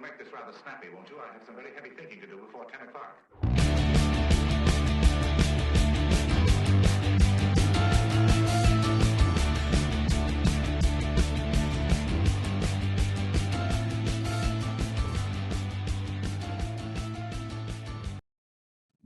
make this rather snappy, won't you? I have some very heavy thinking to do before 10 o'clock.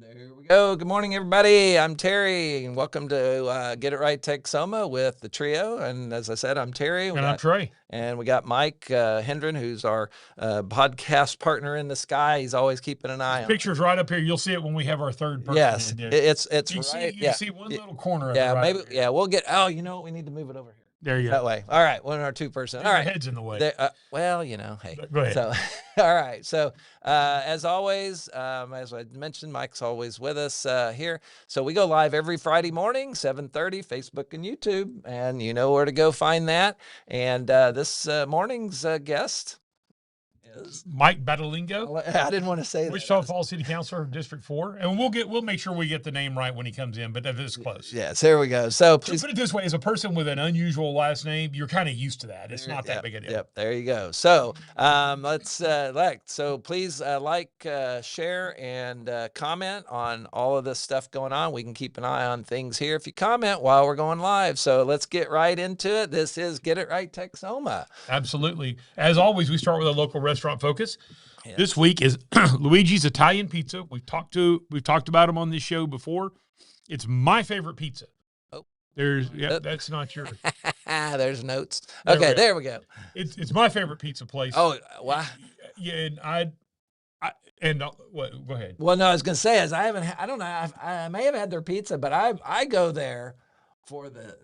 There we go. Good morning, everybody. I'm Terry, and welcome to Get It Right Texoma with the trio. And as I said, I'm Terry. And I'm Trey. And we got Mike Hendren, who's our podcast partner in the sky. He's always keeping an eye on picture's right up here. You'll see it when we have our third person. Yes, it's you right. You see one little corner of it. Yeah, right maybe. Yeah, we'll get. Oh, you know what? We need to move it over here. There you go. That go. way. All right. One of our two person. All right. Head's in the way. Well, you know, hey. Go ahead. So, all right. So, as always, as I mentioned, Mike's always with us here. So we go live every Friday morning, 7:30, Facebook and YouTube, and you know where to go find that. And this morning's guest is Mike Battalglino. I didn't want to say that. Wichita Falls City Councilor, District 4, and we'll make sure we get the name right when he comes in. But that is close. Yes, there we go. So please put it this way: as a person with an unusual last name, you're kind of used to that. It's not that big a deal. Yep, there you go. So let's So please share, and comment on all of this stuff going on. We can keep an eye on things here if you comment while we're going live. So let's get right into it. This is Get It Right Texoma. Absolutely. As always, we start with a local restaurant focus. Yes. This week is Luigi's Italian Pizza. We've talked about him on this show before. It's my favorite pizza. Oh, that's not yours. There's notes. Okay, there we go. It's my favorite pizza place. Oh, wow. Yeah, and what? Go ahead. Well, no, I was gonna say is I don't know. I may have had their pizza, but I go there for the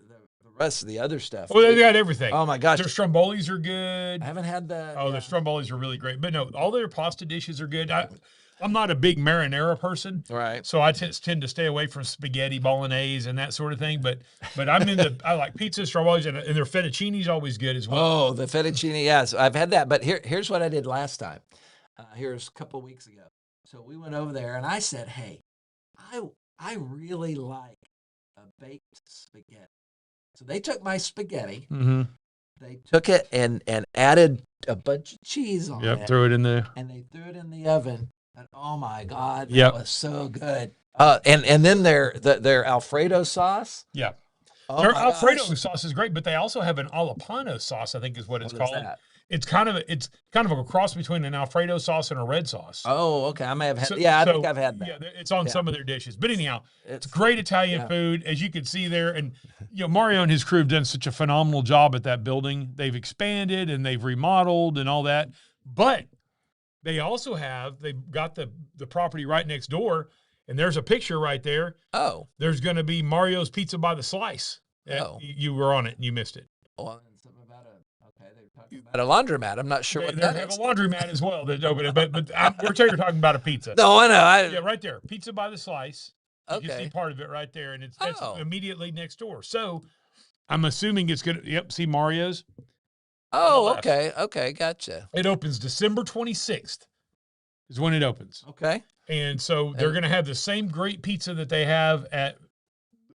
rest of the other stuff. Well, they got everything. Oh my gosh, their strombolis are good. I haven't had the. Oh, their strombolis are really great. But no, all their pasta dishes are good. I'm not a big marinara person, right? So I tend to stay away from spaghetti bolognese and that sort of thing. But I like pizza, strombolis, and their fettuccine is always good as well. Oh, the fettuccine, yes, I've had that. But here's what I did last time. Here's a couple of weeks ago. So we went over there, and I said, "Hey, I really like a baked spaghetti." So they took my spaghetti, they took it and added a bunch of cheese on it. Yep, threw it in there. And they threw it in the oven. And oh my God, that was so good. And then their Alfredo sauce. Yeah. Oh their Alfredo sauce is great, but they also have an Alapano sauce, I think is what it's called. That? It's kind of a cross between an Alfredo sauce and a red sauce. Oh, okay. I may have had. I think I've had that. Yeah, it's on some of their dishes. But anyhow, it's great Italian food, as you can see there. And Mario and his crew have done such a phenomenal job at that building. They've expanded and they've remodeled and all that. But they also they've got the property right next door, and there's a picture right there. Oh, there's going to be Mario's Pizza by the Slice. Oh, you were on it and you missed it. Well, about a laundromat. I'm not sure what that is. They have a laundromat as well that open it, but we're talking about a pizza. No, I know. Yeah, right there, Pizza by the Slice. Okay, you can see part of it right there, and it's immediately next door. So I'm assuming it's gonna. Yep, see Mario's. Oh, okay, gotcha. It opens December 26th, is when it opens. Okay, and so they're gonna have the same great pizza that they have at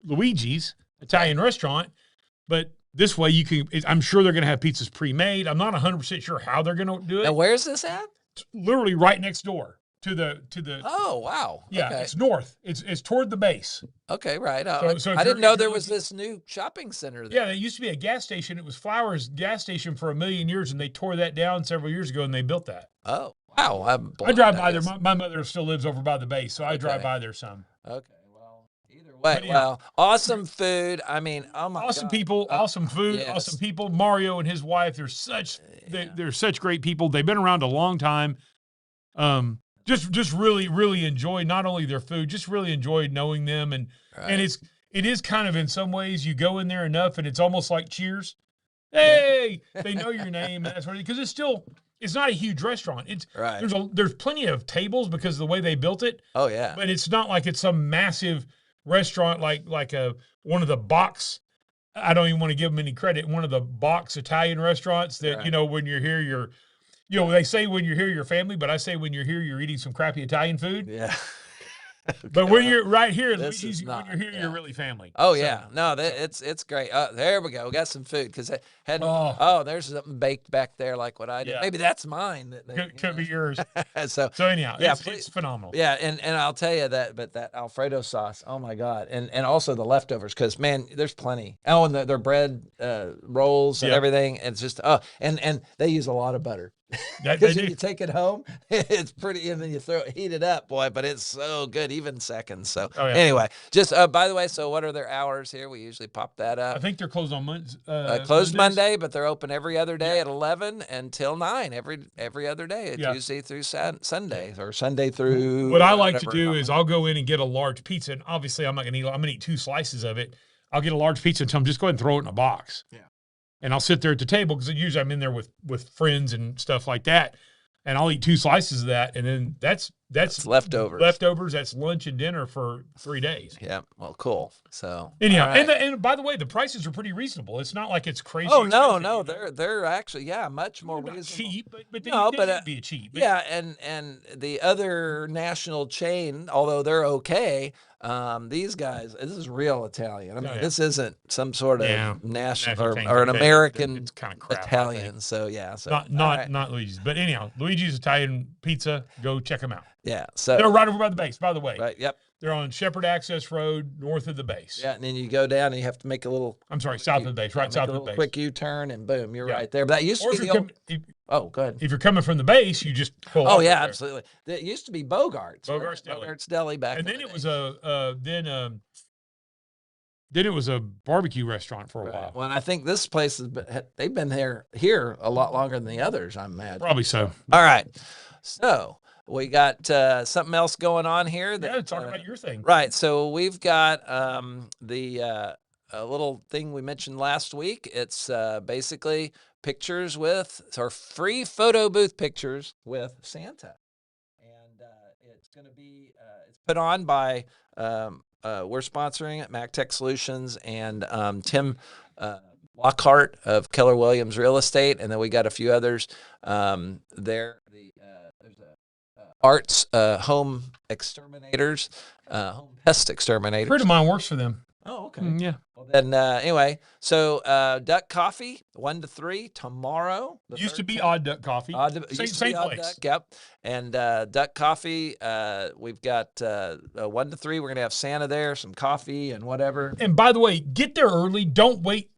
Luigi's Italian restaurant, but this way I'm sure they're going to have pizzas pre-made. I'm not 100% sure how they're going to do it. Now, where's this at? It's literally right next door to the. Oh, wow. Yeah, okay. It's north. It's toward the base. Okay, right. So I didn't know there was this new shopping center there. Yeah, there used to be a gas station. It was Flowers gas station for 1,000,000 years, and they tore that down several years ago, and they built that. Oh, wow. I drive by there. My mother still lives over by the base, so I drive by there some. Okay. Well, awesome food. I mean, oh my awesome God. People, awesome food, yes. Awesome people. Mario and his wife, they're such great people. They've been around a long time. Just really, really enjoy not only their food, just really enjoy knowing them. And it is kind of, in some ways, you go in there enough and it's almost like Cheers. Hey, they know your name, and that's what because it's not a huge restaurant. It's there's plenty of tables because of the way they built it. Oh yeah. But it's not like it's some massive restaurant like one of the box. I don't even want to give them any credit. One of the box Italian restaurants that when you're here, they say when you're here, you're family, but I say when you're here, you're eating some crappy Italian food. Yeah. But when you're right here, This when is you're not, here, yeah. you're really family. Oh So, yeah, no, it's great. There we go. We got some food because I had. Oh. Oh, there's something baked back there, like what I did. Yeah. Maybe that's mine. could be yours. So So anyhow, yeah, it's phenomenal. yeah, and I'll tell you that, but that Alfredo sauce, oh my God, and also the leftovers, because man, there's plenty. Oh, and their bread rolls and Yep. everything. It's just and they use a lot of butter. They Because do. when you take it home, it's pretty, and then you heat it up, boy. But it's so good, even seconds. So Oh, yeah. anyway, just by the way, so what are their hours here? We usually pop that up. I think they're closed on Mondays. Closed Monday, but they're open every other day at 11 until 9 every other day. It's Tuesday through Sunday or Sunday through. What I like to do is I'll go in and get a large pizza, and obviously I'm not going to eat. I'm going to eat 2 slices of it. I'll get a large pizza and tell them just go ahead and throw it in a box. Yeah. And I'll sit there at the table because usually I'm in there with friends and stuff like that, and I'll eat 2 slices of that, and then that's leftovers. Leftovers. That's lunch and dinner for 3 days. Yeah. Well, cool. So anyhow, right. and by the way, the prices are pretty reasonable. It's not like it's crazy. Oh no, they're actually much more reasonable. Cheap, but they be cheap. But, yeah, and the other national chain, although they're okay, these guys, this is real Italian. I mean, this isn't some sort of national or an American it's kind of crap, Italian. So yeah, so not Luigi's, but anyhow, Luigi's Italian Pizza. Go check them out. Yeah, so they're right over by the base. By the way, right. Yep. They're on Shepherd Access Road, north of the base. Yeah, and then you go down and you have to make a little. I'm sorry, south of the base, right south of the base. Quick U-turn and boom, you're right there. But that used to be the old. Oh, go ahead. If you're coming from the base, you just pull. Oh yeah, absolutely. It used to be Bogart's. Bogart's Deli. Bogart's Deli back. And then it was then it was a barbecue restaurant for a while. Well, and I think this place they've been here a lot longer than the others, I'm mad. Probably so. All right, so. We got something else going on here. Talk about your thing. Right. So we've got the little thing we mentioned last week. It's basically pictures or free photo booth pictures with Santa. And it's going to be it's put on by we're sponsoring it, MacTech Solutions and Tim Lockhart of Keller Williams Real Estate. And then we got a few others there. There's a Arts Home Exterminators, Home Pest Exterminators. A friend of mine works for them. Oh, okay. Yeah. Well, then anyway, so Duck Coffee 1 to 3 tomorrow. Used to be Odd Duck Coffee. Same place. Duck, yep. And Duck Coffee, we've got 1 to 3. We're gonna have Santa there, some coffee and whatever. And by the way, get there early. Don't wait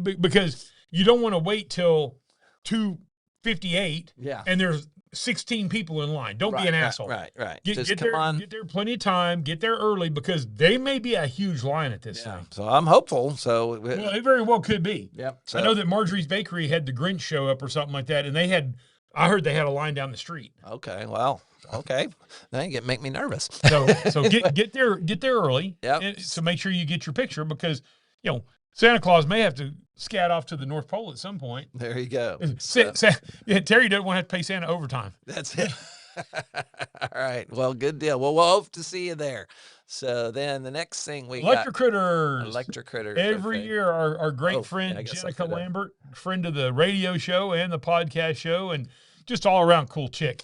because you don't want to wait till 2:58. Yeah. And there's 16 people in line. Don't be an asshole. Right. Get there plenty of time. Get there early because they may be a huge line at this thing. So I'm hopeful. So it very well could be. Yep. So. I know that Marjorie's Bakery had the Grinch show up or something like that, and I heard they had a line down the street. Okay. Well. Okay. Now you make me nervous. So get there early. Yep. So make sure you get your picture because Santa Claus may have to scat off to the North Pole at some point. There you go. Terry doesn't want to have to pay Santa overtime. That's it. All right. Well, good deal. Well, we'll hope to see you there. So then the next thing we got. Electric Critters. Every year, our great friend, Jenica Lambert, friend of the radio show and the podcast show, and just all around cool chick,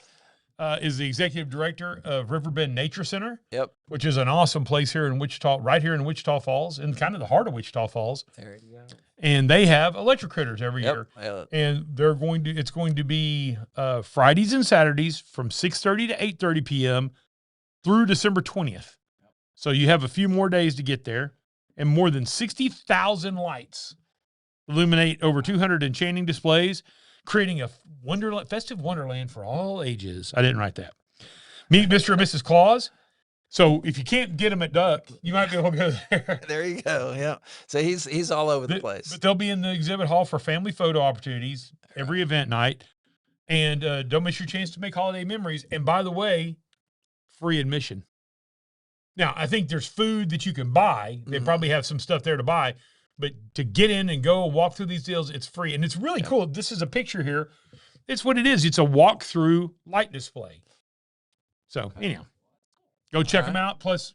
is the executive director of Riverbend Nature Center. Yep. Which is an awesome place here in Wichita, right here in Wichita Falls, in kind of the heart of Wichita Falls. There you go. And they have electric critters every year. And it's going to be Fridays and Saturdays from 6:30 to 8:30 p.m. through December 20th. So you have a few more days to get there, and more than 60,000 lights illuminate over 200 enchanting displays, creating a festive wonderland for all ages. I didn't write that. Meet Mr. and Mrs. Claus. So if you can't get them at Duck, you might be able to go there. There you go. Yeah. So he's all over the place. But they'll be in the exhibit hall for family photo opportunities every event night. And don't miss your chance to make holiday memories. And by the way, free admission. Now, I think there's food that you can buy. They probably have some stuff there to buy. But to get in and go walk through these deals, it's free. And it's really cool. This is a picture here. It's what it is. It's a walk-through light display. So, anyhow. Go check them out. Plus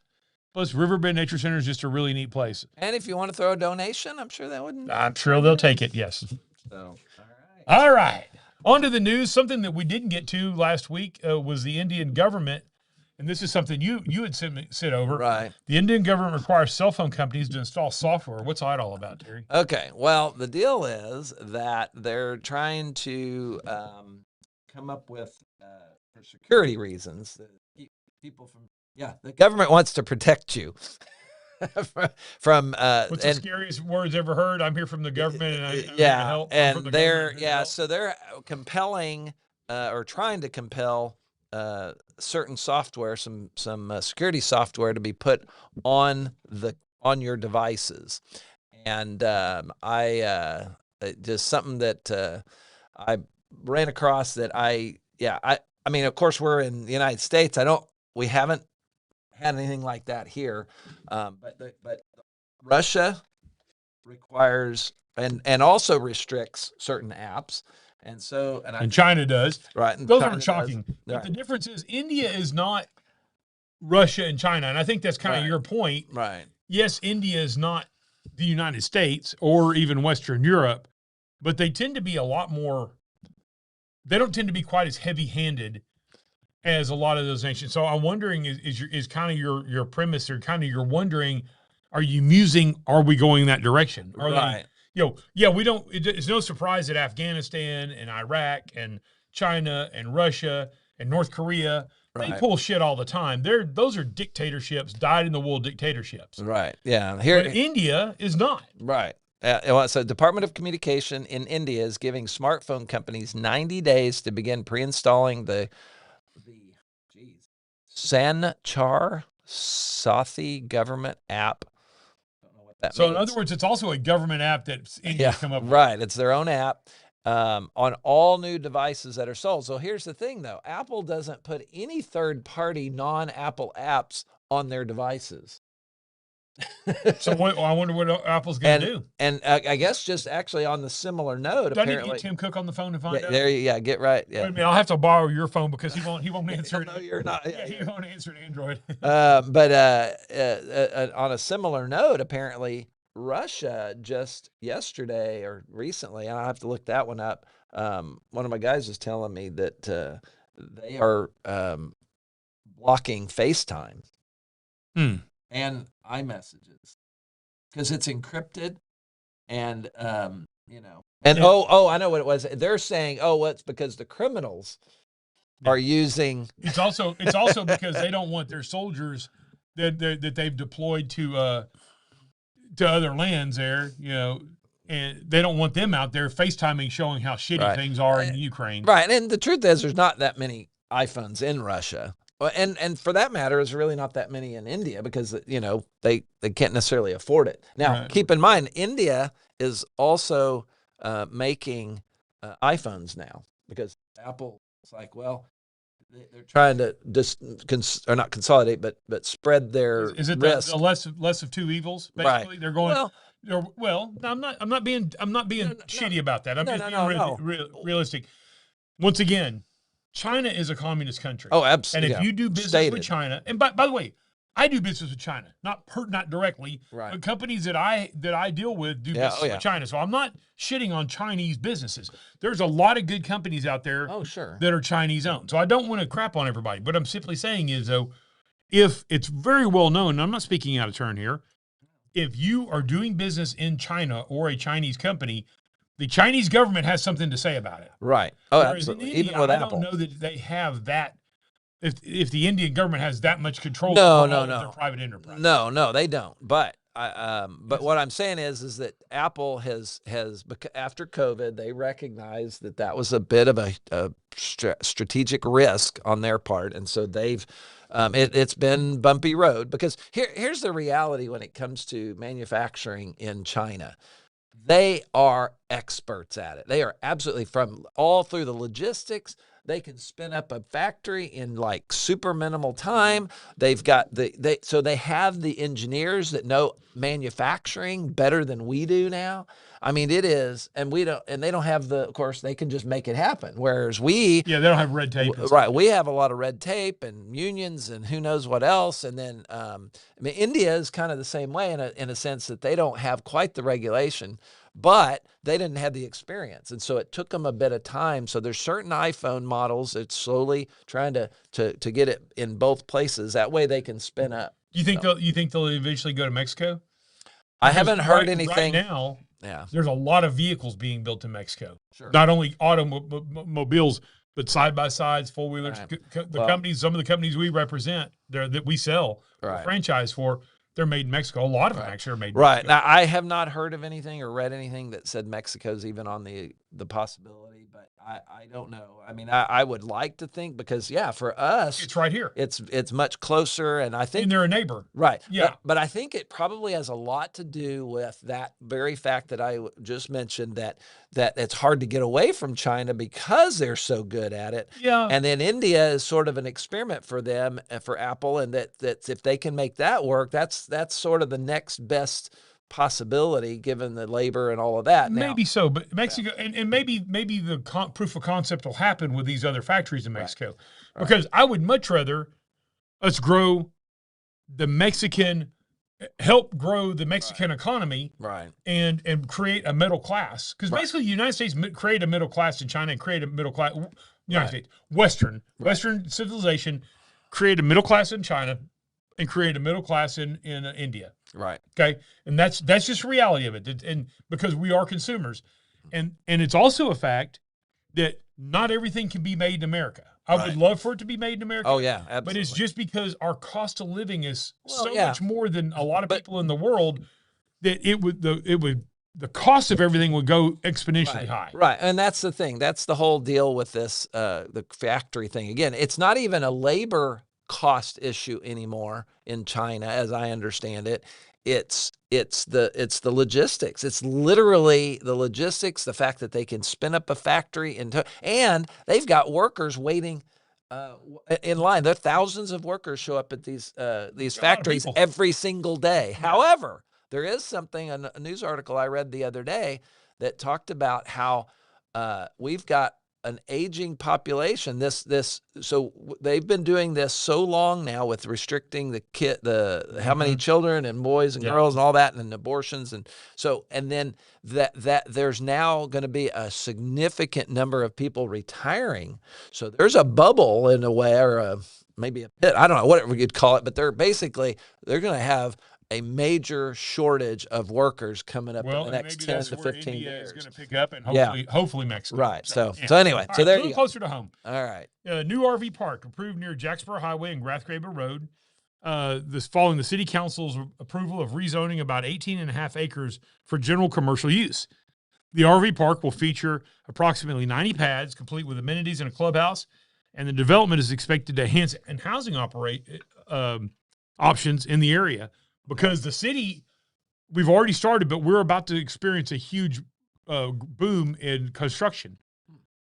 Riverbend Nature Center is just a really neat place. And if you want to throw a donation, I'm sure they'll take it. Yes. So, all right. On to the news. Something that we didn't get to last week was the Indian government and this is something you had sit over. Right. The Indian government requires cell phone companies to install software. What's that all about, Terry? Okay. Well, the deal is that they're trying to come up with, for security reasons, that people from, the government wants to protect you from what's the scariest words ever heard? I'm here from the government, and I'm here to help. And so they're compelling or trying to compel certain software, some security software, to be put on your devices. And I just something that I ran across that I mean, of course, we're in the United States. We haven't had anything like that here, but Russia requires and also restricts certain apps, and China does. Right, those aren't shocking. But the difference is India is not Russia and China, and I think that's kind of your point. Right. Yes, India is not the United States or even Western Europe, but they tend to be a lot more. They don't tend to be quite as heavy-handed as a lot of those nations. So I'm wondering, is kind of your premise, or kind of you're wondering, are we going that direction? Right. We don't, it's no surprise that Afghanistan and Iraq and China and Russia and North Korea, they pull shit all the time. Those are dictatorships, dyed-in-the-wool dictatorships. Right, yeah. But India is not. Right. So Department of Communication in India is giving smartphone companies 90 days to begin pre-installing the Sanchar Sathi government app. Don't know what that means. In other words, it's also a government app that India's come up with. Right. It's their own app on all new devices that are sold. So here's the thing, though. Apple doesn't put any third-party non-Apple apps on their devices. So I wonder what Apple's going to do. And I guess just actually on the similar note, do apparently, I need to get Tim Cook on the phone to find out? Get right. Yeah. Wait a minute, I'll have to borrow your phone because he won't answer it. No, you're not. He won't answer an Android. But on a similar note, apparently Russia just yesterday or recently, and I have to look that one up. One of my guys was telling me that they are blocking FaceTime. And iMessages, because it's encrypted, and and I know what it was. They're saying, it's because the criminals are using. It's also because they don't want their soldiers that they've deployed to other lands there, and they don't want them out there FaceTiming, showing how shitty things are in Ukraine. Right, and the truth is, there's not that many iPhones in Russia. And for that matter, there's really not that many in India because, they can't necessarily afford it. Now, keep in mind, India is also making iPhones now because Apple is like, they're trying to not consolidate, but spread their Is it risk. the less of two evils? Basically, Right. They're going. I'm not being shitty about that. I'm just being realistic. Once again, China is a communist country. Oh, absolutely. And if you do business with China, and by the way, I do business with China, not directly, but companies that I deal with do business with China. So I'm not shitting on Chinese businesses. There's a lot of good companies out there that are Chinese owned. So I don't want to crap on everybody. What I'm simply saying is, though, if it's very well known, and I'm not speaking out of turn here, if you are doing business in China or a Chinese company, the Chinese government has something to say about it. Right. Oh, Whereas absolutely. India, even with I Apple. don't know that they have that. If the Indian government has that much control over their private enterprise. No, they don't. But what I'm saying is that Apple has after COVID, they recognized that was a bit of a strategic risk on their part, and so they've it's been bumpy road because here's the reality when it comes to manufacturing in China. They are experts at it. They are absolutely from all through the logistics. They can spin up a factory in like super minimal time. They've got so they have the engineers that know manufacturing better than we do now. I mean, it is, and they don't have of course, they can just make it happen. Whereas they don't have red tape. Right. We have a lot of red tape and unions and who knows what else. And then, India is kind of the same way in a sense that they don't have quite the regulation, but they didn't have the experience. And so it took them a bit of time. So there's certain iPhone models that's slowly trying to get it in both places. That way they can spin up. You think they'll eventually go to Mexico? I haven't heard anything. Right now, yeah, there's a lot of vehicles being built in Mexico. Sure. Not only automobiles, but side-by-sides, four-wheelers. Right. Some of the companies we represent that we sell franchise for, they're made in Mexico. A lot of them actually are made in Mexico. Now, I have not heard of anything or read anything that said Mexico's even on the possibility, but I don't know. I mean, I would like to think, because for us, it's right here. It's much closer, and I think, and they're a neighbor. Right. Yeah. But I think it probably has a lot to do with that very fact that I just mentioned, that it's hard to get away from China because they're so good at it. Yeah. And then India is sort of an experiment for them, for Apple, and that if they can make that work, that's sort of the next best possibility given the labor and all of that. Maybe so, but Mexico, and maybe the proof of concept will happen with these other factories in Mexico, because I would much rather us help grow the Mexican economy, and create a middle class, because basically the United States created a middle class in China and created a middle class United States, Western civilization created a middle class in China and create a middle class in India. Right. Okay. And that's just reality of it. And because we are consumers. And it's also a fact that not everything can be made in America. I would love for it to be made in America. Oh, yeah, absolutely. But it's just because our cost of living is much more than a lot of people in the world, that the cost of everything would go exponentially high. Right. And that's the thing. That's the whole deal with this, the factory thing. Again, it's not even a labor cost issue anymore in China, as I understand it. It's the logistics. It's literally the logistics, the fact that they can spin up a factory and they've got workers waiting in line. There are thousands of workers show up at these factories every single day. Yeah. However, there is something, a news article I read the other day that talked about how we've got an aging population. So they've been doing this so long now with restricting the how many children and boys and girls and all that, and abortions, and then that there's now going to be a significant number of people retiring. So there's a bubble in a way, or maybe a pit, I don't know, whatever you'd call it, but they're going to have a major shortage of workers coming up in the next 10 to 15 India years. is going to pick up, and hopefully Mexico. Right. So anyway, so there you go. Closer to home. All right. New RV park approved near Jacksboro Highway and Rathgeber Road. This following the city council's approval of rezoning about 18.5 acres for general commercial use. The RV park will feature approximately 90 pads, complete with amenities and a clubhouse, and the development is expected to enhance and housing options in the area. Because the city, we've already started, but we're about to experience a huge boom in construction.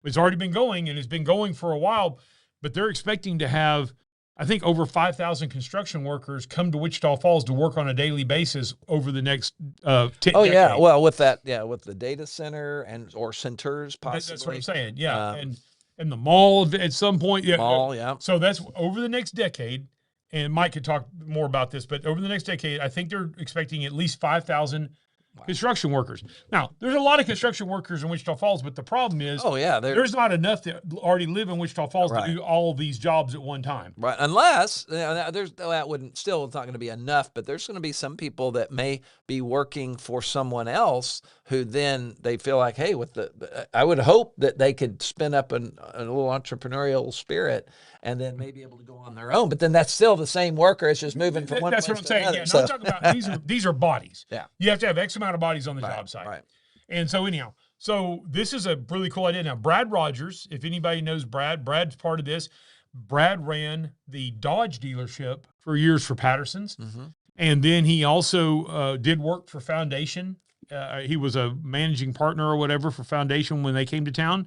It's already been going, and it's been going for a while, but they're expecting to have, I think, over 5,000 construction workers come to Wichita Falls to work on a daily basis over the next 10 decades. Yeah. Well, with that, with the data center or centers possibly. That's what I'm saying. Yeah. And the mall at some point. Yeah. Mall, yeah. So that's over the next decade. And Mike could talk more about this, but over the next decade, I think they're expecting at least 5,000 construction workers. Now, there's a lot of construction workers in Wichita Falls, but the problem is, there's not enough that already live in Wichita Falls to do all of these jobs at one time. Right, unless it's not going to be enough, but there's going to be some people that may be working for someone else who then they feel like, hey, I would hope that they could spin up a little entrepreneurial spirit and then maybe able to go on their own. But then that's still the same worker. It's just moving from one place to another. That's what I'm saying. Yeah, I'm talking about these are bodies. Yeah. You have to have X amount of bodies on the job site. Right. And so anyhow, this is a really cool idea. Now, Brad Rogers, if anybody knows Brad's part of this. Brad ran the Dodge dealership for years for Patterson's. Mm-hmm. And then he also did work for Foundation. He was a managing partner or whatever for Foundation when they came to town,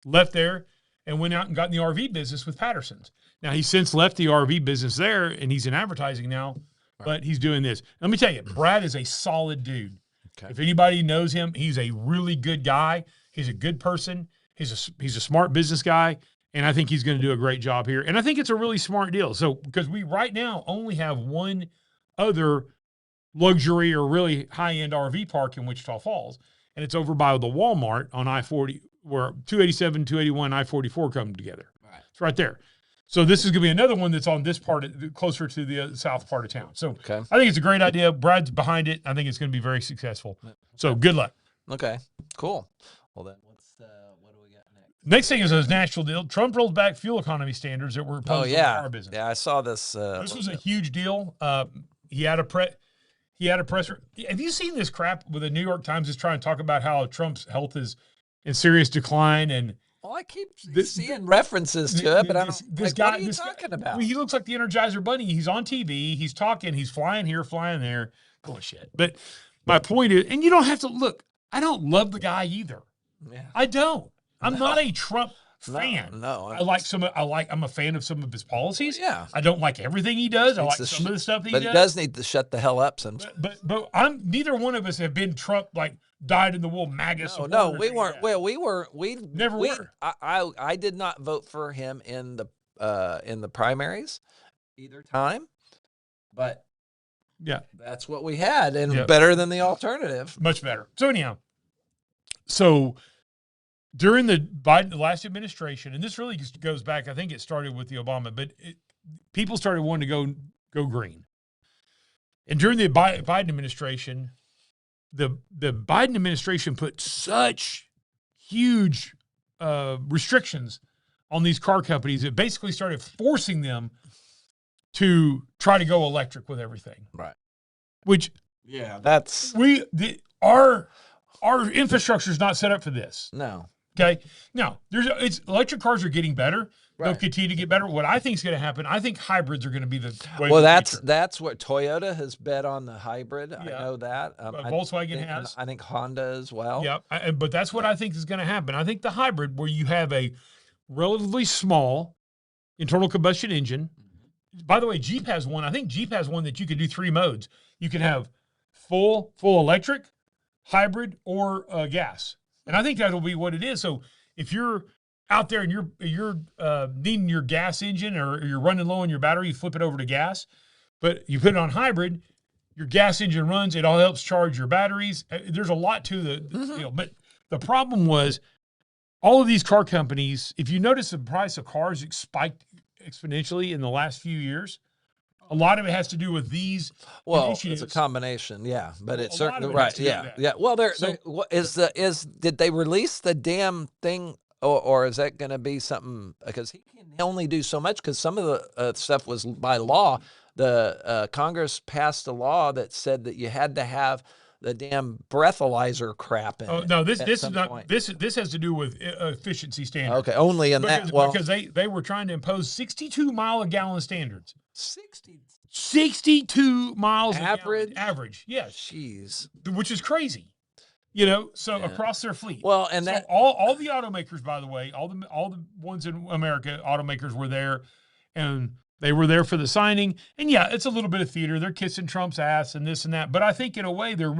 left there, and went out and got in the RV business with Patterson's. Now, he's since left the RV business there, and he's in advertising now, but he's doing this. Let me tell you, Brad is a solid dude. Okay. If anybody knows him, he's a really good guy. He's a good person. He's a smart business guy, and I think he's going to do a great job here. And I think it's a really smart deal. So, because we right now only have one other luxury or really high-end RV park in Wichita Falls, and it's over by the Walmart on I-40, where 287, 281, I-44 come together. Right. It's right there. So this is going to be another one that's on this part, closer to the south part of town. So I think it's a great idea. Brad's behind it. I think it's going to be very successful. So good luck. Okay, cool. Well, then what do we got next? Next thing is a national deal. Trump rolled back fuel economy standards that were imposed on the car business. Yeah, I saw this. This was a huge deal. He had a press. Have you seen this crap with the New York Times is trying to talk about how Trump's health is in serious decline? And well, I keep seeing references to it, but I don't. What are you talking about? Well, he looks like the Energizer Bunny. He's on TV. He's talking. He's flying here, flying there. Bullshit. But my point is, and you don't have to look. I don't love the guy either. Yeah. I don't. I'm not a Trump fan. No. I'm a fan of some of his policies. Yeah. I don't like everything he does. I like some of the stuff that he does. But he does need to shut the hell up sometimes. But neither one of us have been Trump like dyed in the wool MAGA supporters. No, we weren't. Well, we never were. I did not vote for him in the primaries either time, but yeah, that's what we had, and better than the alternative. Much better. So anyhow, during the last administration, and this really goes back, I think it started with the Obama, but people started wanting to go green. And during the Biden administration, the Biden administration put such huge restrictions on these car companies. It basically started forcing them to try to go electric with everything. Right. Which our infrastructure is not set up for this. No. Okay. Now, electric cars are getting better. Right. They'll continue to get better. What I think is going to happen, I think hybrids are going to be the way. Well, that's what Toyota has bet on, the hybrid. Yeah. I know that. Volkswagen has. I think Honda as well. Yeah. But that's what I think is going to happen. I think the hybrid, where you have a relatively small internal combustion engine. By the way, Jeep has one. I think Jeep has one that you can do 3 modes. You can have full electric, hybrid, or gas. And I think that'll be what it is. So if you're out there and you're needing your gas engine, or you're running low on your battery, you flip it over to gas. But you put it on hybrid, your gas engine runs. It all helps charge your batteries. There's a lot to the but the problem was all of these car companies. If you notice, the price of cars spiked exponentially in the last few years. A lot of it has to do with these initiatives. It's a combination, yeah. But it's certainly right, yeah. Well, did they release the damn thing, or is that going to be something? Because he can only do so much. Because some of the stuff was by law. The Congress passed a law that said that you had to have the damn breathalyzer crap in it. No, this is not. This has to do with efficiency standards. Okay, only in that. Well, because they were trying to impose 62 mile a gallon standards. 62 miles average. Yes. Jeez. Which is crazy. Across their fleet. Well, and that all the automakers, by the way, all the ones in America, automakers were there, and they were there for the signing. And yeah, it's a little bit of theater. They're kissing Trump's ass and this and that. But I think in a way they're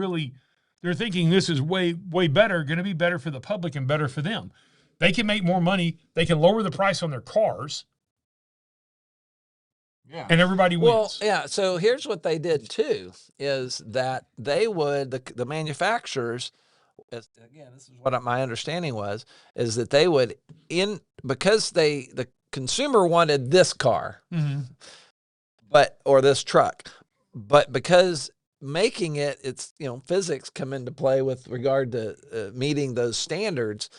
thinking this is way, way better, going to be better for the public and better for them. They can make more money. They can lower the price on their cars. Yeah. And everybody wins. Well, yeah. So here's what they did too, is that they would, the manufacturers, again, this is what my understanding was, is that they would, because the consumer wanted this car, or this truck, but because making it, it's, physics come into play with regard to meeting those standards.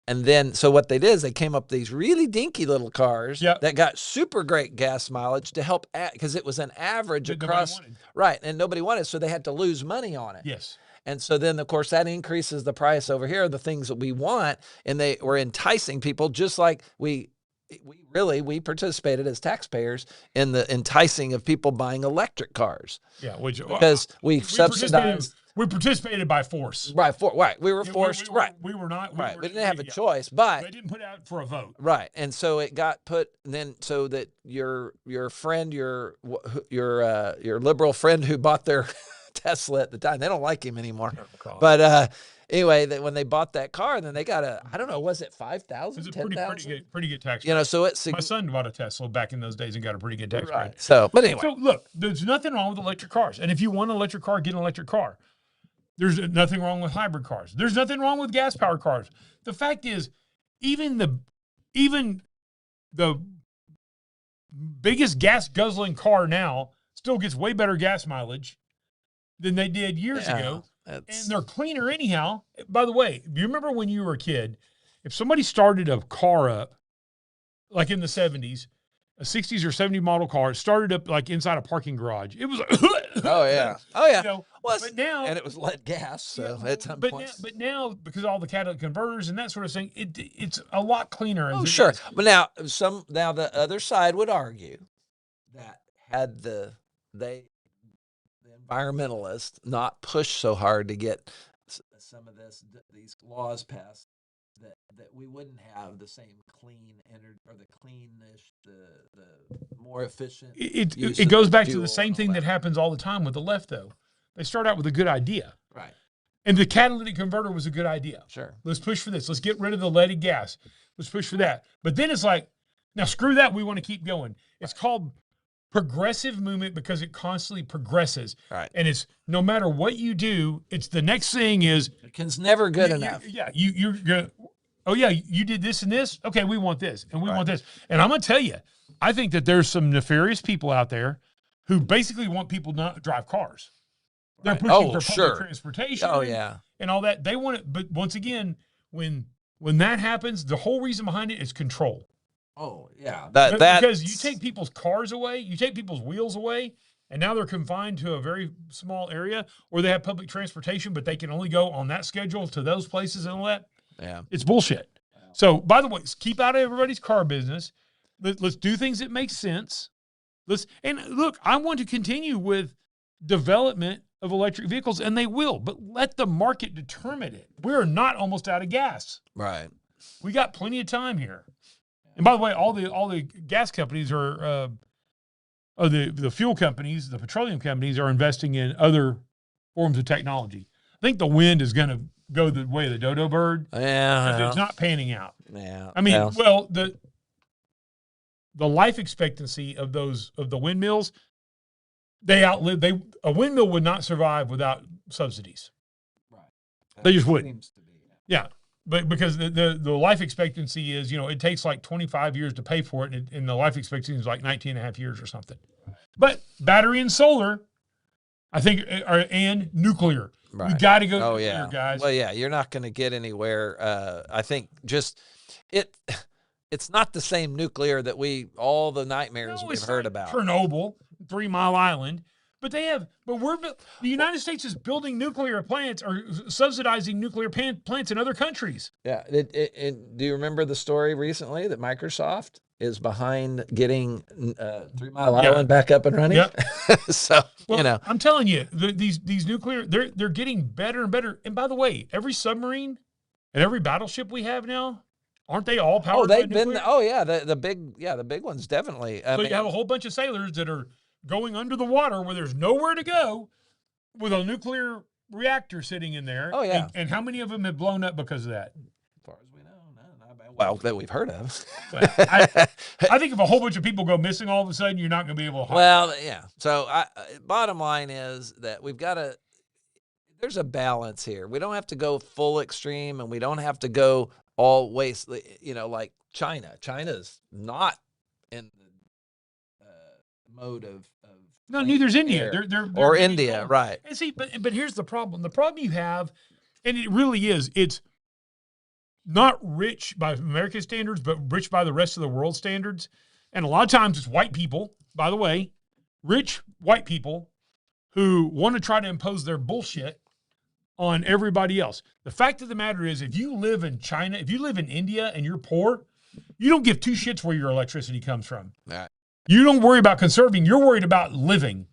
And then, so what they did is they came up with these really dinky little cars that got super great gas mileage to help, because it was an average across, right, and nobody wanted, so they had to lose money on it. Yes. And so then, of course, that increases the price over here, the things that we want, and they were enticing people, just like we participated as taxpayers in the enticing of people buying electric cars. Yeah, because we subsidized. We participated by force. Right, we were forced. We were not. We didn't have a choice, but they didn't put out for a vote. Right, and so it got put. And then so that your friend, your liberal friend who bought their Tesla at the time, they don't like him anymore. But anyway, when they bought that car, then they got I don't know, was it 5,000? It's a pretty good tax rate. So my son bought a Tesla back in those days and got a pretty good tax rate. So, but anyway. So look, there's nothing wrong with electric cars. And if you want an electric car, get an electric car. There's nothing wrong with hybrid cars. There's nothing wrong with gas-powered cars. The fact is, even the biggest gas-guzzling car now still gets way better gas mileage than they did years ago. And they're cleaner anyhow. By the way, do you remember when you were a kid, if somebody started a car up, like in the 70s, a 60s or 70 model car, started up like inside a parking garage, it was oh yeah. You know, well, but now, and it was lead gas, so at some point. But now, because of all the catalytic converters and that sort of thing, it's a lot cleaner. Oh, sure. But now the other side would argue that had the environmentalists not pushed so hard to get some of these laws passed, that we wouldn't have the same clean energy or the cleanish, the more efficient. It goes back to the same thing that happens all the time with the left, though. They start out with a good idea. Right. And the catalytic converter was a good idea. Sure. Let's push for this. Let's get rid of the leaded gas. Let's push for that. But then it's like, now screw that. We want to keep going. It's called progressive movement because it constantly progresses. Right. And it's no matter what you do, it's the next thing is. It's never good enough. You're going to, oh yeah, you did this and this. Okay, we want this and we want this. And I'm going to tell you, I think that there's some nefarious people out there who basically want people not to drive cars. They're pushing for public transportation. Oh yeah. And all that. They want it. But once again, when that happens, the whole reason behind it is control. Oh yeah. Because you take people's cars away, you take people's wheels away, and now they're confined to a very small area, or they have public transportation, but they can only go on that schedule to those places and all that. Yeah. It's bullshit. So, by the way, keep out of everybody's car business. Let's do things that make sense. And look, I want to continue with development of electric vehicles, and they will, but let the market determine it. We're not almost out of gas. Right. We got plenty of time here. And by the way, all the gas companies are, the fuel companies, the petroleum companies are investing in other forms of technology. I think the wind is going to go the way of the dodo bird. Yeah. It's not panning out. Yeah. I mean, well, the life expectancy of the windmills, a windmill would not survive without subsidies. Right. They just wouldn't. Yeah. But because the life expectancy is, it takes like 25 years to pay for it, and the life expectancy is like 19 and a half years or something. But battery and solar, I think, and nuclear. Right. We got to go nuclear, guys. Well, yeah, you're not going to get anywhere. I think just it's not the same nuclear that all the nightmares we've heard about. Chernobyl, 3 Mile Island. But the United States is building nuclear plants or subsidizing nuclear plants in other countries. Yeah. Do you remember the story recently that Microsoft is behind getting 3 Mile Island back up and running? Yep. So, I'm telling you, these nuclear, they're getting better and better. And by the way, every submarine and every battleship we have now, aren't they all powered by nuclear? The big ones, definitely. So you have a whole bunch of sailors that are going under the water where there's nowhere to go with a nuclear reactor sitting in there. Oh, yeah. And how many of them have blown up because of that? As far as we know, none. Well, that we've heard of. I think if a whole bunch of people go missing all of a sudden, you're not going to be able to. Well, yeah. So bottom line is that there's a balance here. We don't have to go full extreme, and we don't have to go all waste, like China. China's not in the mode of no, neither's India. They're or India, right? And see, but here's the problem. The problem you have, and it really is, it's not rich by American standards, but rich by the rest of the world standards. And a lot of times it's white people, by the way, rich white people who want to try to impose their bullshit on everybody else. The fact of the matter is, if you live in China, if you live in India and you're poor, you don't give two shits where your electricity comes from. Right. You don't worry about conserving. You're worried about living.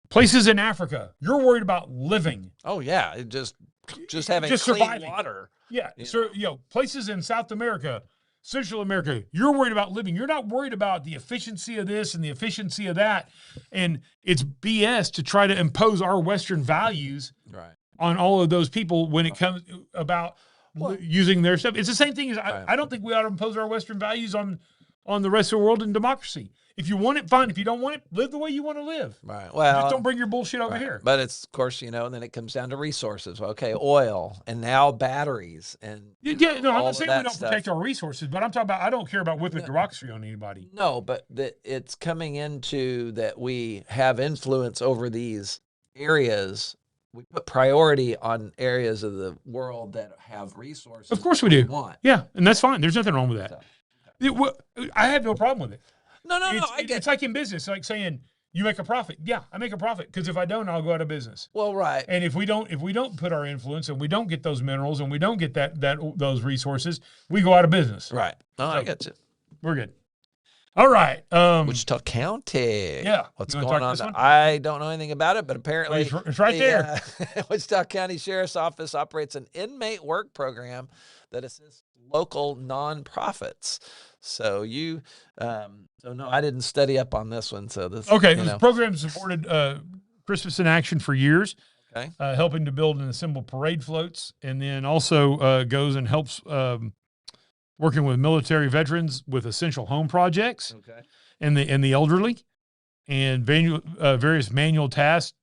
Places in Africa, you're worried about living. Oh yeah, just having clean surviving. Water. Yeah. So places in South America, Central America, you're worried about living. You're not worried about the efficiency of this and the efficiency of that. And it's BS to try to impose our Western values on all of those people when it comes about using their stuff. It's the same thing as I don't think we ought to impose our Western values on on the rest of the world in democracy. If you want it, fine. If you don't want it, live the way you want to live. Right. Well, just don't bring your bullshit over here. But it's, of course, and then it comes down to resources. Okay, oil, and now batteries, and I'm not saying we don't protect our resources, but I'm talking about I don't care about whipping democracy on anybody. No, but it's coming into that we have influence over these areas. We put priority on areas of the world that have resources. Of course we do. Yeah, and that's fine. There's nothing wrong with that. I have no problem with it. No. I get it's like in business, like saying you make a profit. Yeah, I make a profit because if I don't, I'll go out of business. Well, right. And if we don't put our influence and we don't get those minerals and we don't get those resources, we go out of business. Right. No, I get you. We're good. All right. Wichita County. Yeah. What's going on? I don't know anything about it, but apparently it's right there. Wichita County Sheriff's Office operates an inmate work program that assists local nonprofits. So no, I didn't study up on this one. So this this program supported Christmas in Action for years. Okay. Helping to build and assemble parade floats, and then also goes and helps working with military veterans with essential home projects. Okay. And the elderly, and various manual tasks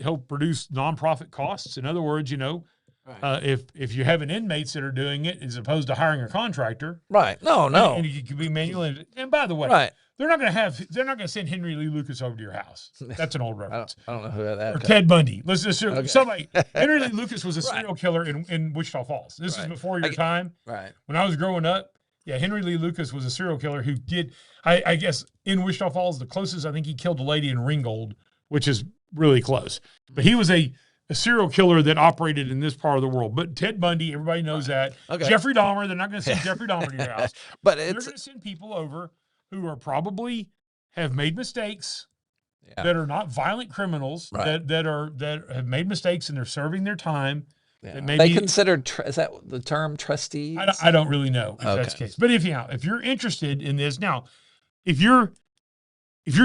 help reduce nonprofit costs. In other words, right. If you have inmates that are doing it as opposed to hiring a contractor, right? No, and you can be manual. And by the way, right. They're not going to send Henry Lee Lucas over to your house. That's an old reference. I don't know who that is. Or Ted Bundy. Let's assume somebody. Henry Lee Lucas was a serial killer in Wichita Falls. This is before your time. Right. When I was growing up, yeah, Henry Lee Lucas was a serial killer who did, I guess, in Wichita Falls, the closest I think he killed a lady in Ringgold, which is really close. But he was a serial killer that operated in this part of the world. But Ted Bundy, everybody knows that. Okay. Jeffrey Dahmer, they're not going to send Jeffrey Dahmer to your house. But they're going to send people over who are probably have made mistakes, that are not violent criminals, that have made mistakes and they're serving their time. Yeah. They considered, is that the term, trustees? I don't really know if that's the case. But if you're interested in this, now, if you're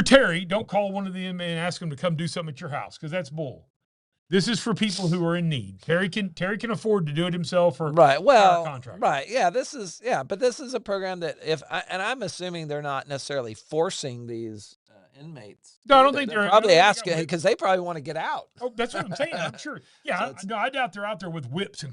Terry, don't call one of them and ask them to come do something at your house because that's bull. This is for people who are in need. Terry can afford to do it himself or right. Well, contract. Right. Yeah. But this is a program that and I'm assuming they're not necessarily forcing these inmates. No, I don't think they're probably asking because they probably want to get out. Oh, that's what I'm saying. I'm sure. Yeah. I doubt they're out there with whips and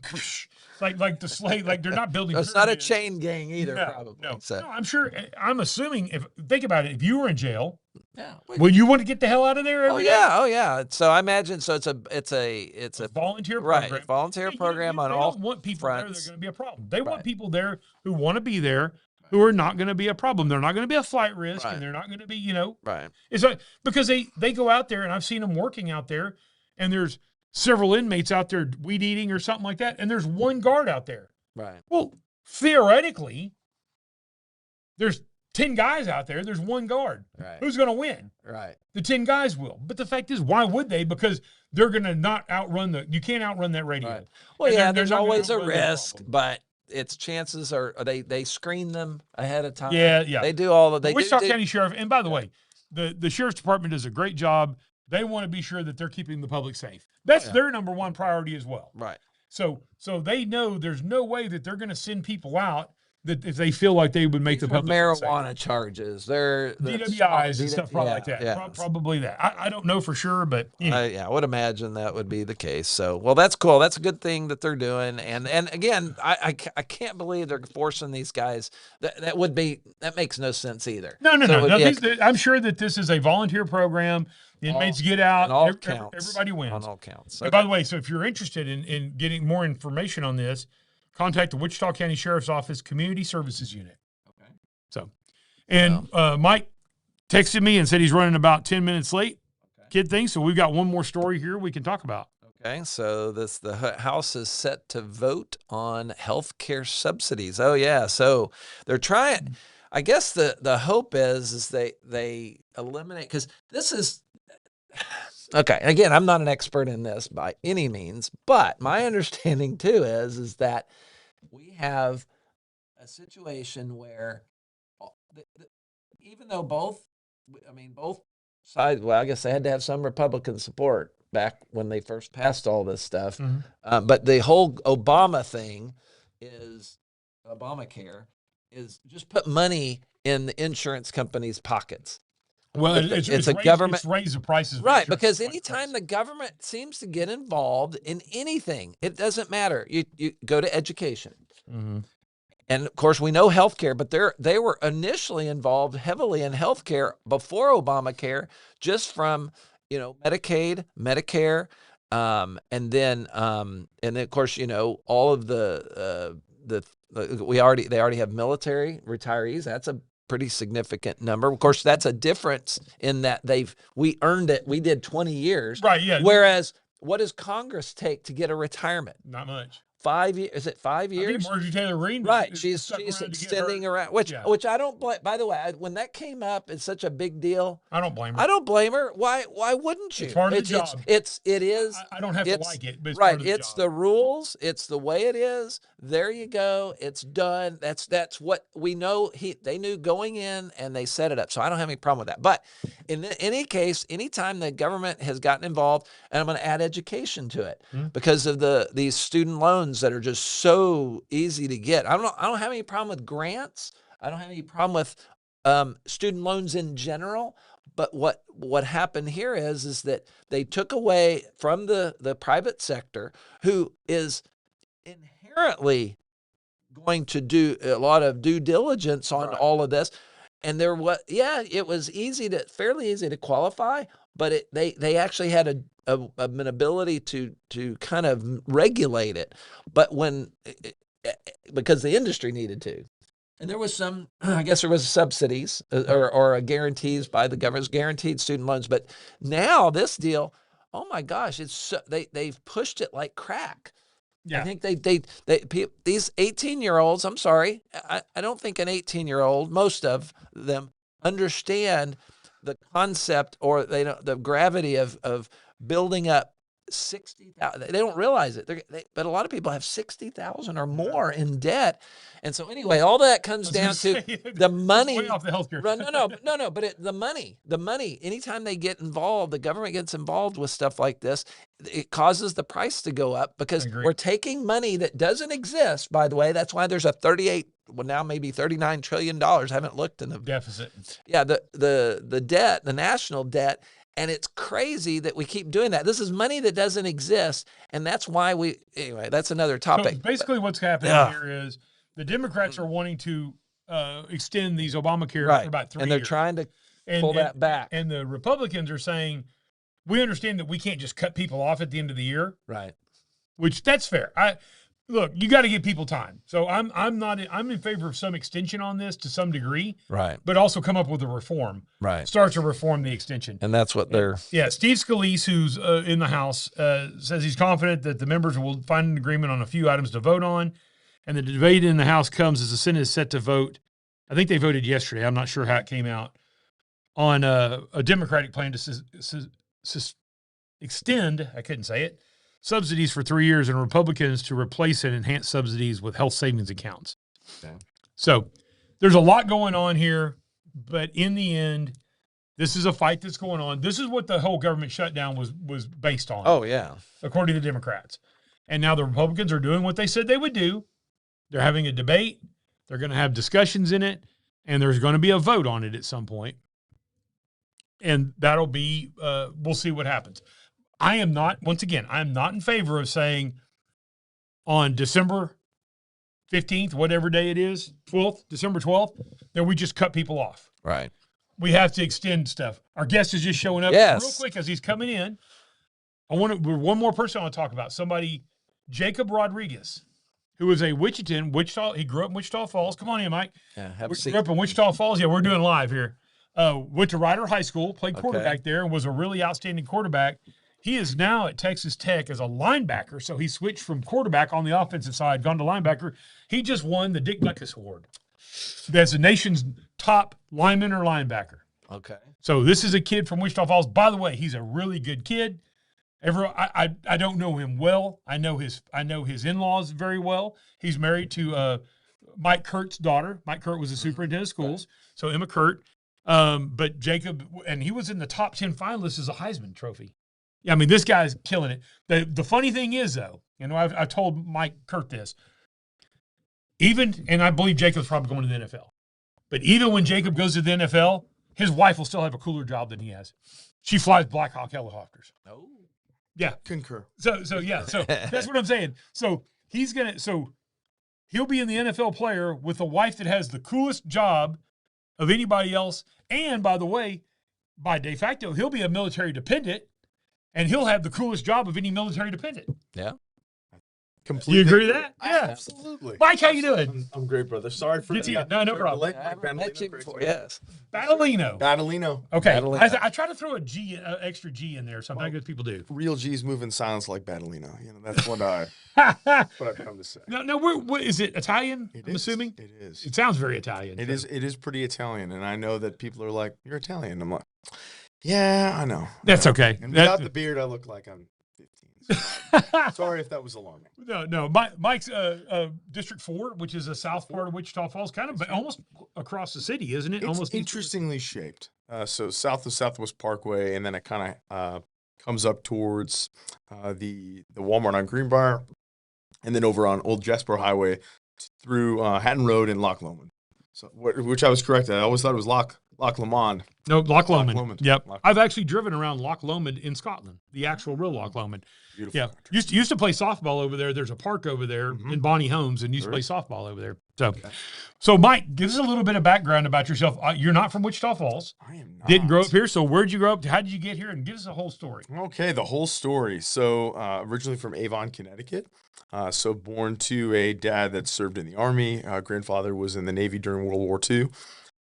like the slave. Like they're not building. It's not a chain gang either. No, probably. No. No, I'm sure. I'm assuming think about it. If you were in jail. Yeah. Well, you want to get the hell out of there? Oh yeah. So I imagine. So it's a volunteer program. Right. Volunteer program on all. They don't want people fronts. there. They're going to be a problem. They want people there who want to be there, who are not going to be a problem. They're not going to be a flight risk, and they're not going to be, Right. It's like because they go out there, and I've seen them working out there, and there's several inmates out there weed eating or something like that, and there's one guard out there. Right. Well, theoretically, there's 10 guys out there, there's one guard. Right. Who's going to win? Right. The 10 guys will. But the fact is, why would they? Because they're going to not outrun you can't outrun that radio. Right. Well, there's always a risk, but its chances are they screen them ahead of time. Yeah. They do all of they Wichita County Sheriff, and by the way, the Sheriff's Department does a great job. They want to be sure that they're keeping the public safe. That's their number one priority as well. Right. So they know there's no way that they're going to send people out that if they feel like they would make the public marijuana safe. charges, they're DWIs and stuff probably like that. Yeah. Probably that. I don't know for sure, but I would imagine that would be the case. So, well, that's cool. That's a good thing that they're doing. And again, I can't believe they're forcing these guys. That makes no sense either. No. I'm sure that this is a volunteer program. The inmates get out. All counts. Everybody wins. On all counts. Okay. By the way, so if you're interested in getting more information on this, contact the Wichita County Sheriff's Office Community Services Unit. Okay. So, and Mike texted me and said he's running about 10 minutes late. Okay. Kid thing. So we've got one more story here we can talk about. Okay. So the House is set to vote on health care subsidies. Oh yeah. So they're trying. I guess the hope is they eliminate because this is. Okay. Again, I'm not an expert in this by any means, but my understanding too is that we have a situation where even though both sides, well, I guess they had to have some Republican support back when they first passed all this stuff. Mm-hmm. But the whole Obamacare is just put money in the insurance company's pockets. Well, it's a government. It's raised the prices. Right, because anytime the government seems to get involved in anything, it doesn't matter. You go to education. Mm-hmm. And of course, we know healthcare, but they were initially involved heavily in healthcare before Obamacare, just from Medicaid, Medicare, and then of course all of they already have military retirees. That's a pretty significant number. Of course, that's a difference in that we earned it. We did 20 years, right? Yeah. Whereas, what does Congress take to get a retirement? Not much. 5 years? Is it 5 years? I think Marjorie Taylor Greene. Right. She's extending around, which I don't blame. By the way, when that came up, it's such a big deal. I don't blame her. I don't blame her. Why wouldn't you? It's part of the job. It is. I don't have to like it, but it's right. part of the It's job. the rules. It's the way it is. There you go. It's done. That's what we know. They knew going in, and they set it up. So I don't have any problem with that. But in any case, anytime the government has gotten involved, and I'm going to add education to it because of these student loans that are just so easy to get. I don't have any problem with grants. I don't have any problem with student loans in general. But what happened here is that they took away from the private sector, who is inherently going to do a lot of due diligence on all of this. And it was fairly easy to qualify, but they actually had an ability to kind of regulate it, but because the industry needed to, and there was subsidies or guarantees by the government, guaranteed student loans. But now this deal, oh my gosh, they've pushed it like crack. Yeah. I think these 18-year-olds, I'm sorry, I don't think an 18-year-old, most of them understand the concept or the gravity of building up 60,000. They don't realize it. But a lot of people have 60,000 or more in debt. And so anyway, all that comes down to the money. Way off the healthcare. No. But the money. Anytime they get involved, the government gets involved with stuff like this, it causes the price to go up because we're taking money that doesn't exist. By the way, that's why there's a now maybe $39 trillion. I haven't looked in the deficit. Yeah, the debt, the national debt. And it's crazy that we keep doing that. This is money that doesn't exist. And that's why anyway, that's another topic. So basically what's happening here is the Democrats are wanting to extend these Obamacare for about 3 years. And they're trying to pull that back. And the Republicans are saying, we understand that we can't just cut people off at the end of the year. Right. Which that's fair. Look, you got to give people time. So I'm in favor of some extension on this to some degree. Right. But also come up with a reform. Right. Start to reform the extension. And that's what they're. Yeah. Steve Scalise, who's in the House, says he's confident that the members will find an agreement on a few items to vote on. And the debate in the House comes as the Senate is set to vote. I think they voted yesterday. I'm not sure how it came out on a Democratic plan to extend. I couldn't say it. Subsidies for 3 years, and Republicans to replace and enhance subsidies with health savings accounts. Okay. So there's a lot going on here, but in the end, this is a fight that's going on. This is what the whole government shutdown was based on. Oh, yeah. According to the Democrats. And now the Republicans are doing what they said they would do. They're having a debate. They're going to have discussions in it, and there's going to be a vote on it at some point. And that'll be, we'll see what happens. I am not in favor of saying on December 15th, whatever day it is, December 12th, that we just cut people off. Right. We have to extend stuff. Our guest is just showing up real quick as he's coming in. One more person I want to talk about. Somebody, Jacob Rodriguez, who is a Wichita. He grew up in Wichita Falls. Come on in, Mike. Yeah, have a seat. Grew up in Wichita Falls. Yeah, we're doing live here. Went to Ryder High School, played quarterback there, and was a really outstanding quarterback. He is now at Texas Tech as a linebacker, so he switched from quarterback on the offensive side, gone to linebacker. He just won the Dick Butkus Award. That's the nation's top lineman or linebacker. Okay. So this is a kid from Wichita Falls. By the way, he's a really good kid. I don't know him well. I know his in-laws very well. He's married to Mike Curt's daughter. Mike Curt was the superintendent of schools. So Emma Curt. But Jacob, and he was in the top 10 finalists as a Heisman Trophy. Yeah, I mean, this guy's killing it. The funny thing is, though, I've told Mike Curt this, and I believe Jacob's probably going to the NFL. But even when Jacob goes to the NFL, his wife will still have a cooler job than he has. She flies Black Hawk helicopters. Oh. Yeah. Concur. So that's what I'm saying. So he'll be in the NFL player with a wife that has the coolest job of anybody else. And by the way, by de facto, he'll be a military dependent, and he'll have the coolest job of any military dependent. Yeah. Do you agree with that? Yeah. Absolutely. Mike, how you doing? I'm great, brother. Sorry for No problem. I haven't met you before. Yes. Battalglino. Battalglino. Okay. Battalglino. I try to throw a G, extra G in there. Sometimes good people do. Real G's move in silence like Battalglino. You know, that's what I've come to say. No, what is it? Italian? I'm assuming It is. it sounds very Italian. It is pretty Italian, and I know that people are like, "You're Italian." I'm like, "Yeah, I know." That's okay. And without the beard, I look like I'm 15. So sorry if that was alarming. No. Mike's District 4, which is a south part of Wichita Falls, kind of almost across the city, isn't it? It's Almost interestingly shaped. So south of Southwest Parkway, and then it kind of comes up towards the Walmart on Greenbrier, and then over on Old Jacksboro Highway through Hatton Road and Loch Lomond. So which I was correct. I always thought it was Loch Lomond. No, Loch Lomond. Lomond. Yep. Loch I've actually driven around Loch Lomond in Scotland, the actual real Loch Lomond. Beautiful. Yeah. Used to play softball over there. There's a park over there in Bonnie Homes, and used to play softball over there. So Mike, give us a little bit of background about yourself. You're not from Wichita Falls. I am not. Didn't grow up here. So where'd you grow up? How did you get here? And give us a whole story. Okay, the whole story. So originally from Avon, Connecticut. So born to a dad that served in the Army. Grandfather was in the Navy during World War II.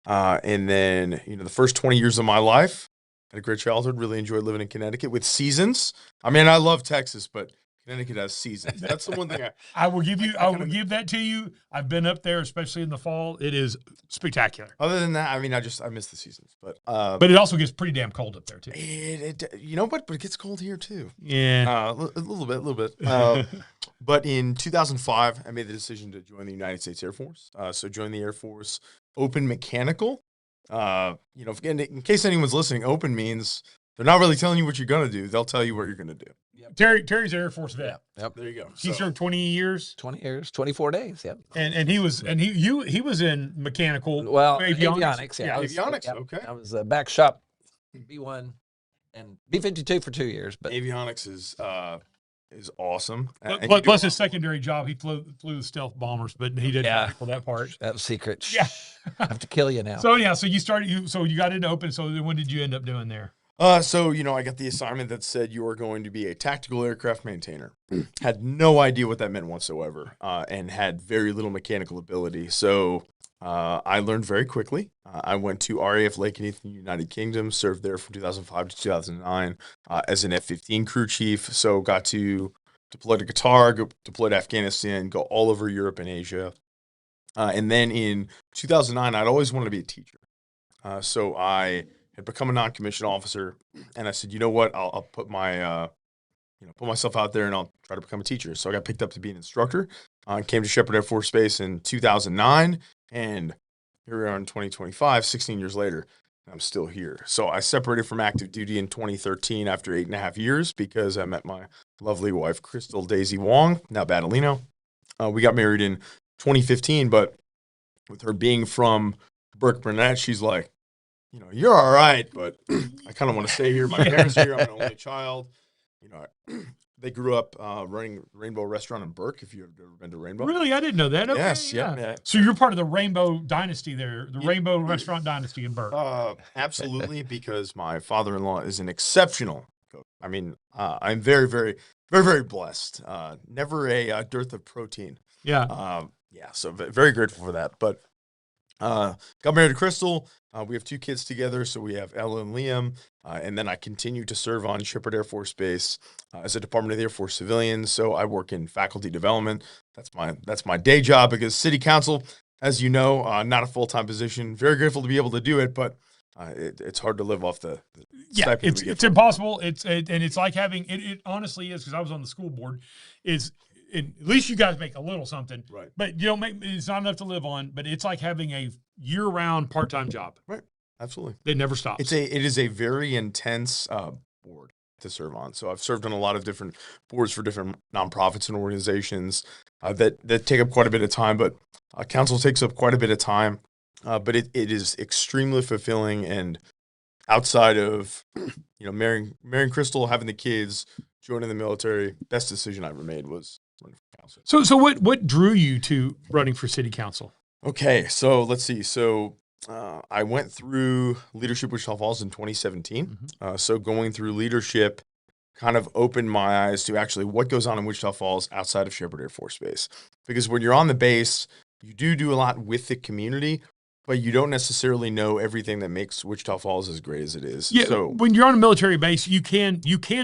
And then, the first 20 years of my life, had a great childhood, really enjoyed living in Connecticut with seasons. I mean, I love Texas, but Connecticut has seasons. That's the one thing I will give that to you. I've been up there, especially in the fall. It is spectacular. other than that, I mean, I miss the seasons. But But it also gets pretty damn cold up there too. but it gets cold here too. Yeah. A little bit. But in 2005, I made the decision to join the United States Air Force. So joined the Air Force, open mechanical. In case anyone's listening, open means they're not really telling you what you're going to do. They'll tell you what you're going to do. Terry's an Air Force vet. Yep. There you go. He served 20 years. 20 years, 24 days. Yep. And he was in mechanical. Well, avionics. avionics. Yeah. Avionics, okay. I was a back shop B1 and B-52 for 2 years. But Avionics is awesome. Plus his secondary job, he flew stealth bombers, but he didn't tackle that part. that was secret. Yeah. I have to kill you now. So you got into open. So then what did you end up doing there? I got the assignment that said you are going to be a tactical aircraft maintainer. Had no idea what that meant whatsoever, and had very little mechanical ability. So I learned very quickly. I went to RAF Lakenheath in the United Kingdom, served there from 2005 to 2009 as an F-15 crew chief. So got to deploy to Qatar, deploy to Afghanistan, go all over Europe and Asia. And then in 2009, I'd always wanted to be a teacher. So I had become a non-commissioned officer, and I said, you know what, I'll put my, put myself out there and I'll try to become a teacher. So I got picked up to be an instructor. Came to Shepherd Air Force Base in 2009, and here we are in 2025, 16 years later, and I'm still here. So I separated from active duty in 2013 after 8.5 years because I met my lovely wife, Crystal Daisy Wong, now Battalglino. We got married in 2015, but with her being from Burke Burnett, she's like, you're all right, but I kind of want to stay here. My parents are here. I'm an only child. They grew up running Rainbow Restaurant in Burke, if you've ever been to Rainbow. Really? I didn't know that. Okay, Yes, yeah. So you're part of the Rainbow Dynasty there, the Rainbow Restaurant Dynasty in Burke. Absolutely, because my father-in-law is an exceptional cook. I mean, I'm very, very, very, very blessed. Never a dearth of protein. Yeah. So very grateful for that. But got married to Crystal. We have 2 kids together, so we have Ella and Liam. And then I continue to serve on Shepherd Air Force Base as a Department of the Air Force civilian. So I work in faculty development. That's my day job because City Council, as you know, not a full-time position. Very grateful to be able to do it, but it's hard to live off the stipend it's impossible. It's like having it honestly is, because I was on the school board, at least you guys make a little something, right? But you don't make, it's not enough to live on. But it's like having a year-round part-time job, right? Absolutely, it never stops. It is a very intense board to serve on. So I've served on a lot of different boards for different nonprofits and organizations that take up quite a bit of time. But council takes up quite a bit of time. but it is extremely fulfilling. And outside of, marrying Crystal, having the kids, joining the military, best decision I ever made was running for council. So what drew you to running for city council? Okay, so let's see. So I went through Leadership Wichita Falls in 2017. So going through leadership kind of opened my eyes to actually what goes on in Wichita Falls outside of Shepherd Air Force Base. Because when you're on the base, you do a lot with the community, but you don't necessarily know everything that makes Wichita Falls as great as it is. Yeah, so when you're on a military base, you can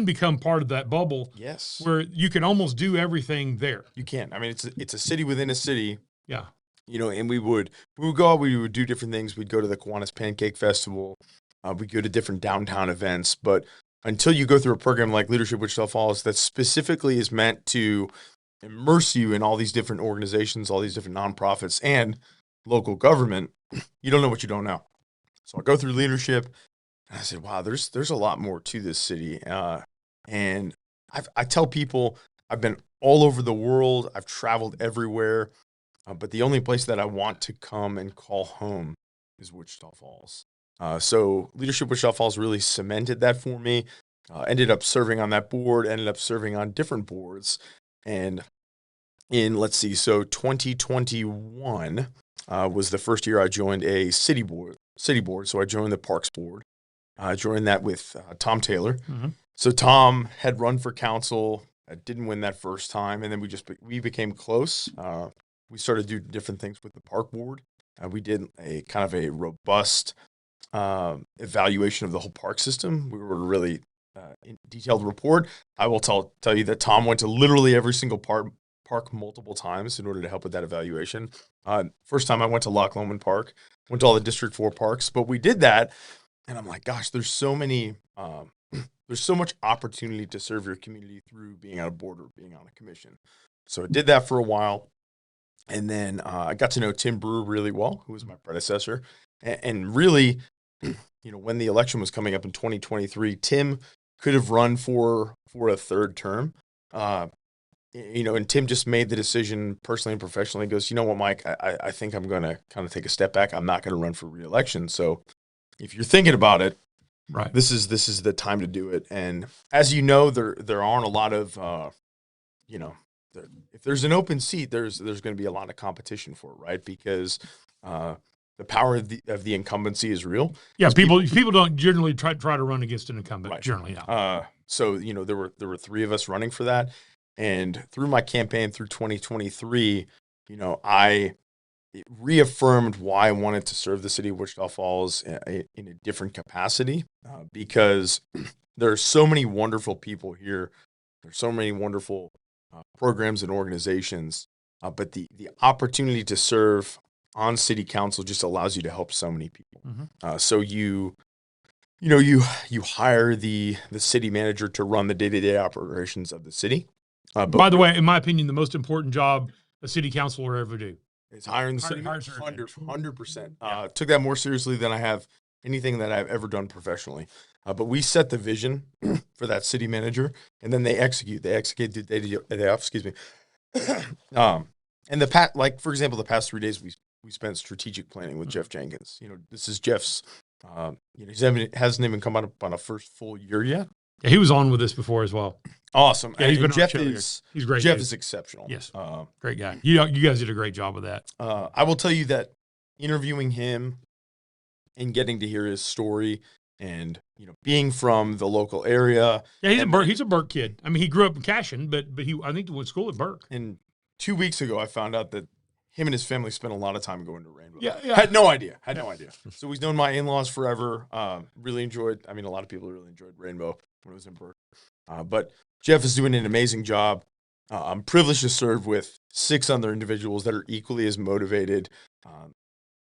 become part of that bubble. Yes. Where you can almost do everything there. You can. I mean, it's a city within a city. Yeah. And we would go out, we would do different things. We'd go to the Kiwanis Pancake Festival. We'd go to different downtown events. But until you go through a program like Leadership Wichita Falls that specifically is meant to immerse you in all these different organizations, all these different nonprofits, and local government, you don't know what you don't know. So I go through leadership, and I said, wow, there's a lot more to this city. And I tell people I've been all over the world. I've traveled everywhere. But the only place that I want to come and call home is Wichita Falls. So Leadership Wichita Falls really cemented that for me. Ended up serving on that board, ended up serving on different boards. And so 2021 was the first year I joined a city board. So I joined the Parks Board. I joined that with Tom Taylor. So Tom had run for council. I didn't win that first time. And then we became close. We started to do different things with the Park Board. We did a kind of a robust evaluation of the whole park system. We were really detailed report. I will tell you that Tom went to literally every single park multiple times in order to help with that evaluation. First time I went to Loch Lomond Park, went to all the District 4 parks, but we did that, and I'm like, gosh, there's so much opportunity to serve your community through being on a board or being on a commission. So I did that for a while. And then I got to know Tim Brewer really well, who was my predecessor. And really, when the election was coming up in 2023, Tim could have run for a third term. And Tim just made the decision personally and professionally. He goes, you know what, Mike, I think I'm going to kind of take a step back. I'm not going to run for re-election. So if you're thinking about it, right, this is the time to do it. And as you know, there aren't a lot of, if there's an open seat, there's going to be a lot of competition for it, right? Because the power of the incumbency is real. Yeah, people don't generally try to run against an incumbent. Right. Generally, no. So there were three of us running for that, and through my campaign through 2023, I reaffirmed why I wanted to serve the city of Wichita Falls in a different capacity, because there are so many wonderful people here. There's so many wonderful programs and organizations, but the opportunity to serve on city council just allows you to help so many people. So you hire the city manager to run the day-to-day operations of the city. By the way, in my opinion, the most important job a city councilor ever do is hiring the city. 100%. Took that more seriously than I have anything that I've ever done professionally. But we set the vision for that city manager, and then they execute. They execute the day off. Excuse me. And for example, the past 3 days we spent strategic planning with Jeff Jenkins. This is Jeff's. He hasn't even come up on a first full year yet. Yeah, he was on with us before as well. Awesome. Yeah, he's great. Jeff is exceptional. Yes, great guy. You guys did a great job with that. I will tell you that interviewing him and getting to hear his story, and being from the local area. Yeah, he's a Burke kid. I mean, he grew up in Cashin, but I think he went to school at Burke. And 2 weeks ago, I found out that him and his family spent a lot of time going to Rainbow. Yeah. Had no idea. So he's known my in-laws forever. Really enjoyed. I mean, a lot of people really enjoyed Rainbow when it was in Burke. But Jeff is doing an amazing job. I'm privileged to serve with 6 other individuals that are equally as motivated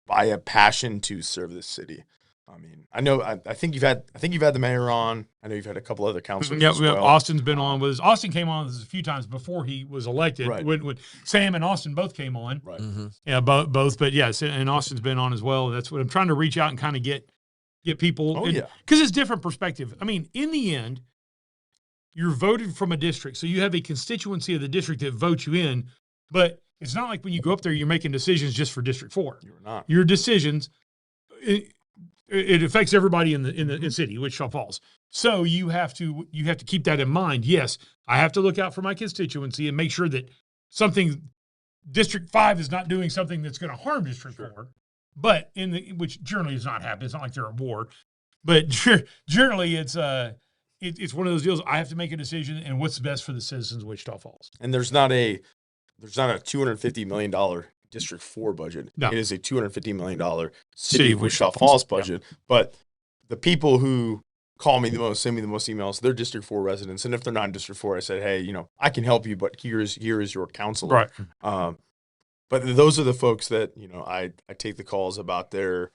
by a passion to serve this city. I mean, I think you've had the mayor on. I know you've had a couple other councilors as well. Austin's been on with us. Austin came on with us a few times before he was elected. Right. When Sam and Austin both came on. Right. Yeah, both. But yes, and Austin's been on as well. That's what I'm trying to reach out and kind of get people. Oh, yeah. Because it's different perspective. I mean, in the end, you're voted from a district, so you have a constituency of the district that votes you in. But it's not like when you go up there, you're making decisions just for District 4. You're not. Your decisions, it affects everybody in the city, Wichita Falls. So you have to keep that in mind. Yes, I have to look out for my constituency and make sure that District 5 is not doing something that's going to harm District 4. But which generally is not happening. It's not like they're at war. But generally, it's one of those deals. I have to make a decision, and what's best for the citizens of Wichita Falls. And there's not a $250 million District 4 budget. No. It is a $250 million city of Wichita Falls budget. Yeah. But the people who call me the most, send me the most emails, they're District 4 residents. And if they're not in District 4, I said, hey, I can help you, but here is your counselor. Right. But those are the folks that, I take the calls about their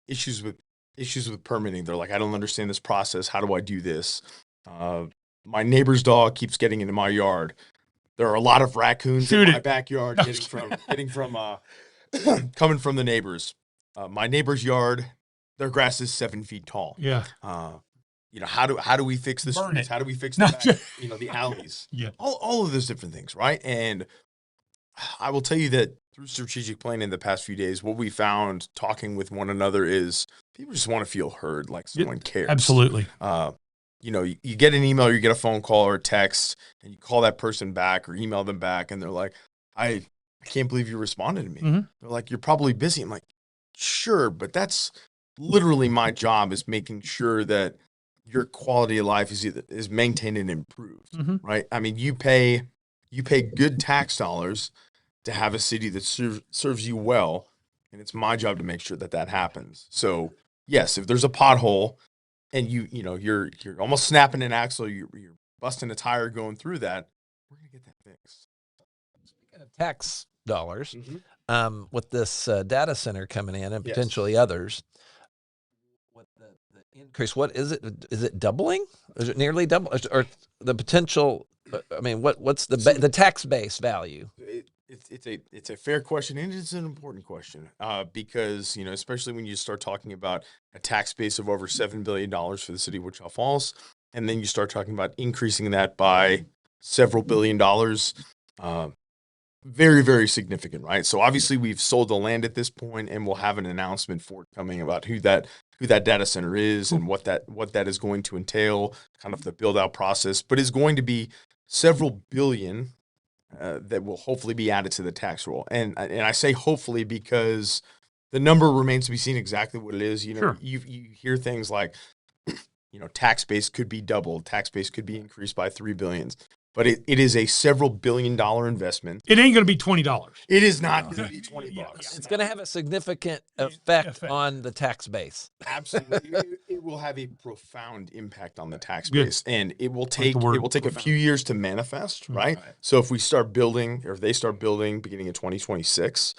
issues with permitting. They're like, I don't understand this process. How do I do this? My neighbor's dog keeps getting into my yard. There are a lot of raccoons in my backyard coming from the neighbors. My neighbor's yard, their grass is 7 feet tall. Yeah. How do we fix the streets? How do we fix the alleys? Yeah. All of those different things, right? And I will tell you that through strategic planning the past few days, what we found talking with one another is people just want to feel heard, like someone cares. Absolutely. You get an email, you get a phone call or a text, and you call that person back or email them back, and they're like, I can't believe you responded to me. Mm-hmm. They're like, you're probably busy. I'm like, sure, but that's literally my job, is making sure that your quality of life is maintained and improved, right? I mean, you pay good tax dollars to have a city that serves you well, and it's my job to make sure that happens. So yes, if there's a pothole and you're almost snapping an axle, you're busting a tire going through that, we're gonna get that fixed. Speaking of tax dollars, with this data center coming in and potentially others, with the increase, what is it? Is it doubling? Is it nearly double? Or the potential? I mean, what's the tax base value? It's a fair question, and it's an important question because especially when you start talking about a tax base of over $7 billion for the city of Wichita Falls, and then you start talking about increasing that by several billion dollars. Very, very significant, right? So obviously we've sold the land at this point, and we'll have an announcement forthcoming about who that data center is and what that is going to entail, kind of the build out process. But it's going to be several billion that will hopefully be added to the tax roll. And I say hopefully because the number remains to be seen exactly what it is. You hear things like, tax base could be doubled, tax base could be increased by $3 billion. But it is a several $billion-dollar investment. It ain't going to be $20. It is not going to be $20. It's going to have a significant effect on the tax base. Absolutely, it will have a profound impact on the tax base, and it will take a few years to manifest. Right. So if we start building, or if they start building, beginning in 2026,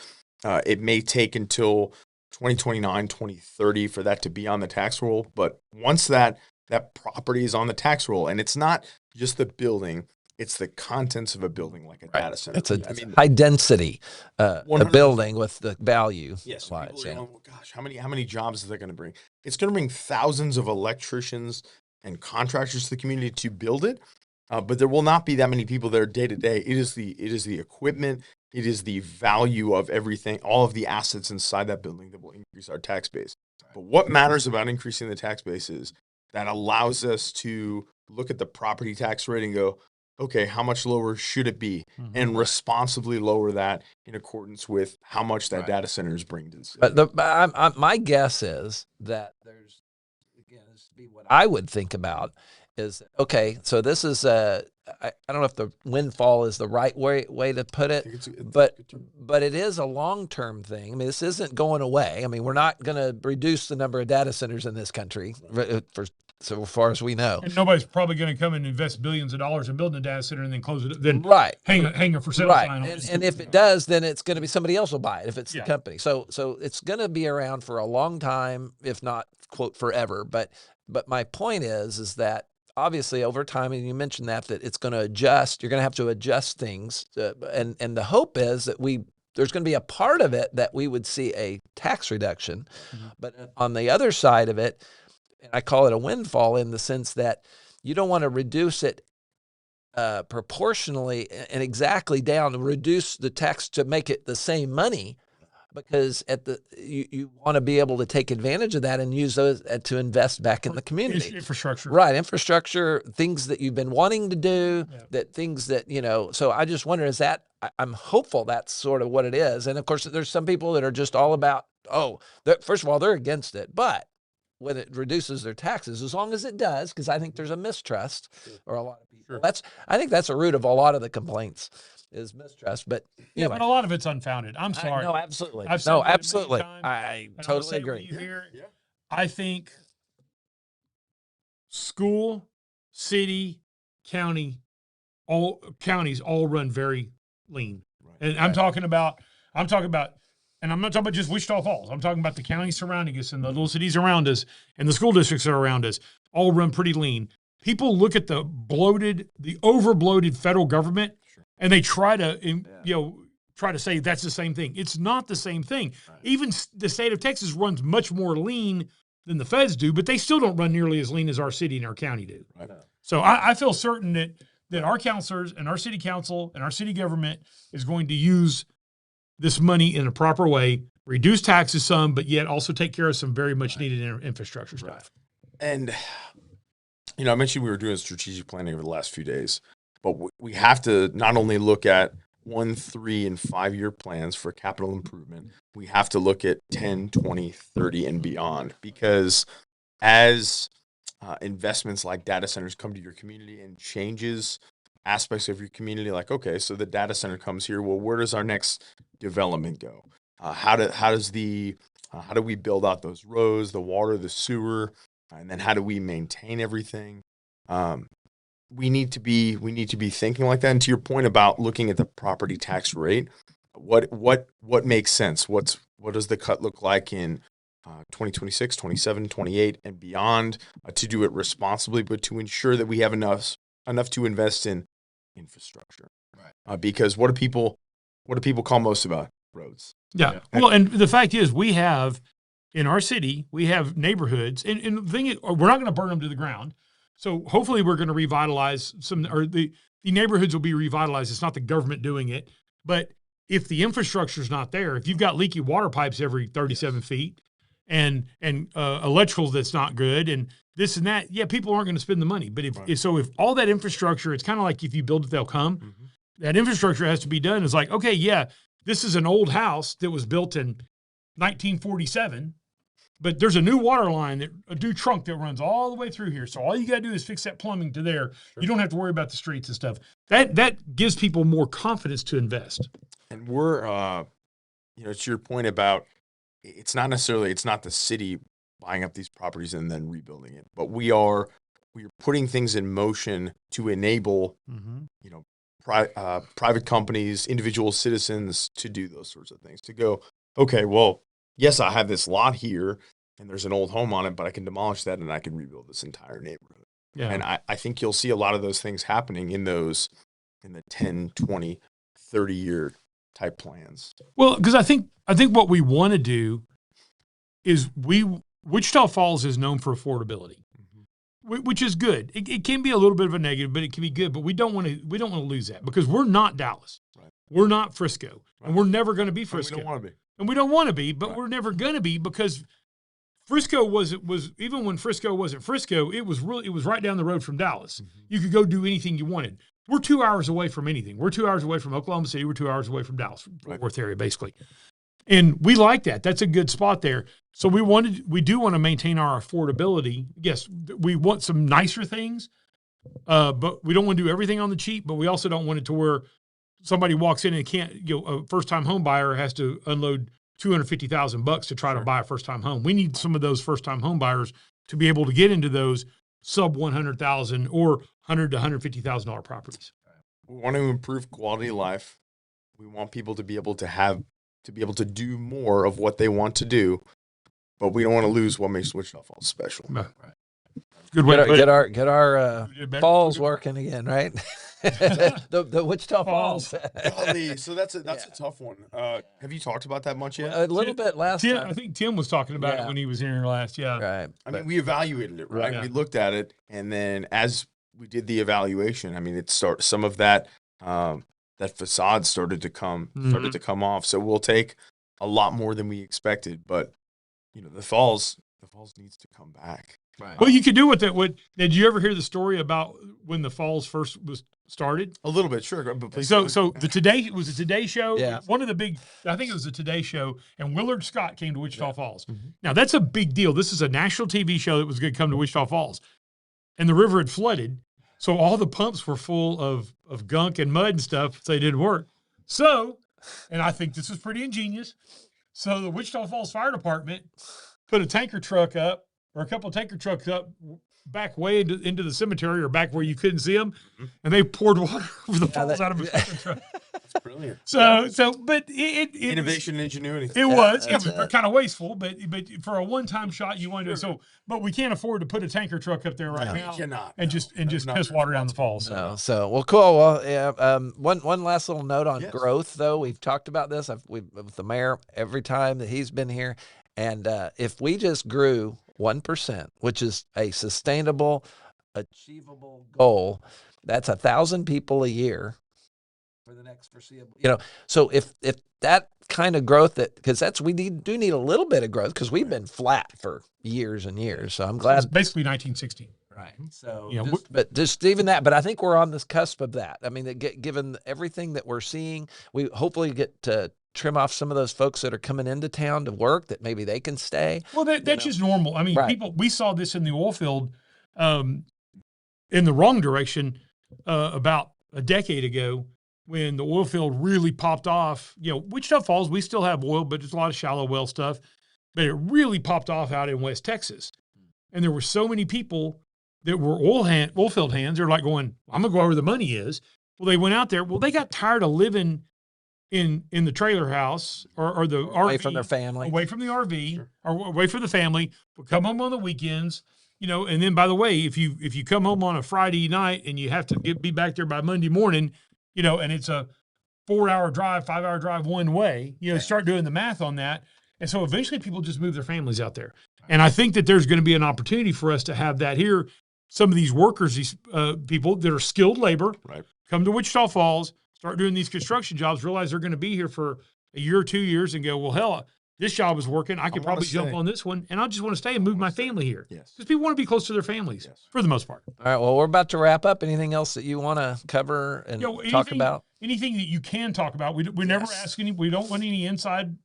it may take until 2029, 2030 for that to be on the tax roll. But once that property is on the tax roll, and it's not just the building. It's the contents of a building, like a data center. It's a high density a building with the value. Yes. Gosh, how many jobs is that going to bring? It's going to bring thousands of electricians and contractors to the community to build it. But there will not be that many people there day to day. It is the equipment. It is the value of everything, all of the assets inside that building that will increase our tax base. But what matters about increasing the tax base is that allows us to look at the property tax rate and go, okay, how much lower should it be? And responsibly lower that in accordance with how much that data center is bringing to the city. But my guess is that this would be what I would think about is, okay, so this is I don't know if the windfall is the right way to put it, but it is a long-term thing. I mean, this isn't going away. I mean, we're not going to reduce the number of data centers in this country so far as we know. And nobody's probably going to come and invest billions of dollars in building a data center and then close it, then hang a for sale sign on it. And if it does, then it's going to be somebody else will buy it if it's the company. So it's going to be around for a long time, if not, quote, forever. But my point is that obviously over time, and you mentioned that it's going to adjust. You're going to have to adjust things, and the hope is that there's going to be a part of it that we would see a tax reduction, but on the other side of it, and I call it a windfall in the sense that you don't want to reduce it proportionally and exactly down, reduce the tax to make it the same money, because you want to be able to take advantage of that and use those to invest back in the community. Infrastructure. Right. Infrastructure, things that you've been wanting to do, things that, so I just wonder, I'm hopeful that's sort of what it is. And of course, there's some people that are just all about, first of all, they're against it, but when it reduces their taxes, as long as it does, because I think there's a mistrust or a lot of people. I think that's a root of a lot of the complaints is mistrust. But anyway. But a lot of it's unfounded. I'm sorry. No, absolutely. Absolutely. I totally agree. I think school, city, county, all counties all run very lean. And I'm talking about, and I'm not talking about just Wichita Falls. I'm talking about the counties surrounding us and the little cities around us and the school districts that are around us all run pretty lean. People look at the over-bloated federal government and they try to say that's the same thing. It's not the same thing. Right. Even the state of Texas runs much more lean than the feds do, but they still don't run nearly as lean as our city and our county do. Right. So I feel certain that our counselors and our city council and our city government is going to use this money in a proper way, reduce taxes some, but yet also take care of some very much needed infrastructure stuff. And, I mentioned we were doing strategic planning over the last few days, but we have to not only look at 1, 3, and 5 year plans for capital improvement, we have to look at 10, 20, 30, and beyond, because as investments like data centers come to your community and changes aspects of your community, like, okay, so the data center comes here. Well, where does our next development go? How do we build out those roads, the water, the sewer, and then how do we maintain everything? We need to be thinking like that. And to your point about looking at the property tax rate, what makes sense? What does the cut look like in 2026, 27, 28, and beyond, to do it responsibly, but to ensure that we have enough to invest in infrastructure, right? Because what do people call most about roads? Yeah. Well, and the fact is, we have in our city, we have neighborhoods, and the thing is, we're not going to burn them to the ground. So hopefully, we're going to revitalize some, or the neighborhoods will be revitalized. It's not the government doing it, but if the infrastructure is not there, if you've got leaky water pipes every 37 feet, and electrical that's not good, and this and that, people aren't going to spend the money. But if all that infrastructure, it's kind of like if you build it, they'll come. Mm-hmm. That infrastructure has to be done. It's like, okay, this is an old house that was built in 1947, but there's a new water line, a new trunk that runs all the way through here. So all you got to do is fix that plumbing to there. Sure. You don't have to worry about the streets and stuff. That gives people more confidence to invest. And we're, to your point about, it's not the city buying up these properties and then rebuilding it, but we are putting things in motion to enable, private companies, individual citizens to do those sorts of things, to go, okay, well, yes, I have this lot here and there's an old home on it, but I can demolish that and I can rebuild this entire neighborhood. Yeah. And I think you'll see a lot of those things happening in the 10, 20, 30 year type plans. Well, because I think what we want to do is Wichita Falls is known for affordability, which is good. It can be a little bit of a negative, but it can be good. But we don't want to lose that, because we're not Dallas, right. We're not Frisco, right. And we're never going to be Frisco. And we don't want to be, but right. We're never going to be, because Frisco was even when Frisco wasn't Frisco, it was right down the road from Dallas. Mm-hmm. You could go do anything you wanted. We're 2 hours away from anything. We're 2 hours away from Oklahoma City. We're 2 hours away from Dallas, Fort Worth area, basically. And we like that. That's a good spot there. So we do want to maintain our affordability. Yes, we want some nicer things, but we don't want to do everything on the cheap. But we also don't want it to where somebody walks in and can't. A first-time home buyer has to unload $250,000 to try to buy a first-time home. We need some of those first-time home buyers to be able to get into those sub $100,000 or $100,000 to $150,000 properties. We want to improve quality of life. We want people to be able to do more of what they want to do, but we don't want to lose what makes Wichita Falls special. Right. Good way get our falls working again, right? the Wichita Falls. Golly, so that's a tough one. Have you talked about that much yet? A little bit last time. I think Tim was talking about it when he was here last. Yeah, right. I mean, we evaluated it, right? We looked at it, and then as we did the evaluation. I mean, some of that that facade started to come off. So we'll take a lot more than we expected, but the falls needs to come back. Right. Well, you could do with that. Did you ever hear the story about when the falls first was started? A little bit, sure. But please So the Today Show. Yeah. One of the big, I think it was the Today Show, and Willard Scott came to Wichita Falls. Mm-hmm. Now that's a big deal. This is a national TV show that was going to come to Wichita Falls, and the river had flooded, so all the pumps were full of gunk and mud and stuff. So they didn't work. So, and I think this was pretty ingenious. So the Wichita Falls Fire Department put a tanker truck up, or a couple of tanker trucks up, back way into the cemetery, or back where you couldn't see them, and they poured water over the falls out of a tanker truck. That's brilliant. But it innovation and ingenuity. It was kind of wasteful, but for a one-time shot, you want to. So, but we can't afford to put a tanker truck up there now and just piss water down the falls. So well, cool. Well, yeah. One last little note on growth, though. We've talked about this. We've with the mayor every time that he's been here, and if we just grew 1%, which is a sustainable, achievable goal, that's 1,000 people a year for the next foreseeable. So if that kind of growth, because we do need a little bit of growth, because we've been flat for years and years. So I'm glad. It's basically 1916. Right. So, just even that, but I think we're on this cusp of that. I mean, given everything that we're seeing, we hopefully get to trim off some of those folks that are coming into town to work, that maybe they can stay. Well, that's just normal. I mean, we saw this in the oil field in the wrong direction about a decade ago, when the oil field really popped off. Wichita Falls, we still have oil, but there's a lot of shallow well stuff. But it really popped off out in West Texas. And there were so many people that were oil field hands. They're like going, I'm going to go where the money is. Well, they went out there. Well, they got tired of living in the trailer house or the RV. Away from their family. Away from the RV, or away from the family. But come home on the weekends. And then, by the way, if you come home on a Friday night and you have to be back there by Monday morning, and it's a 4-hour drive, 5-hour drive one way, start doing the math on that. And so eventually people just move their families out there. And I think that there's going to be an opportunity for us to have that here. Some of these workers, these people that are skilled labor, come to Wichita Falls, start doing these construction jobs, realize they're going to be here for a year or 2 years, and go, well, hell, this job is working. I could probably jump on this one, and I just want to stay and move my family here. Yes. Because people want to be close to their families for the most part. All right. Well, we're about to wrap up. Anything else that you want to cover and talk about? Anything that you can talk about. We never ask any. We don't want any inside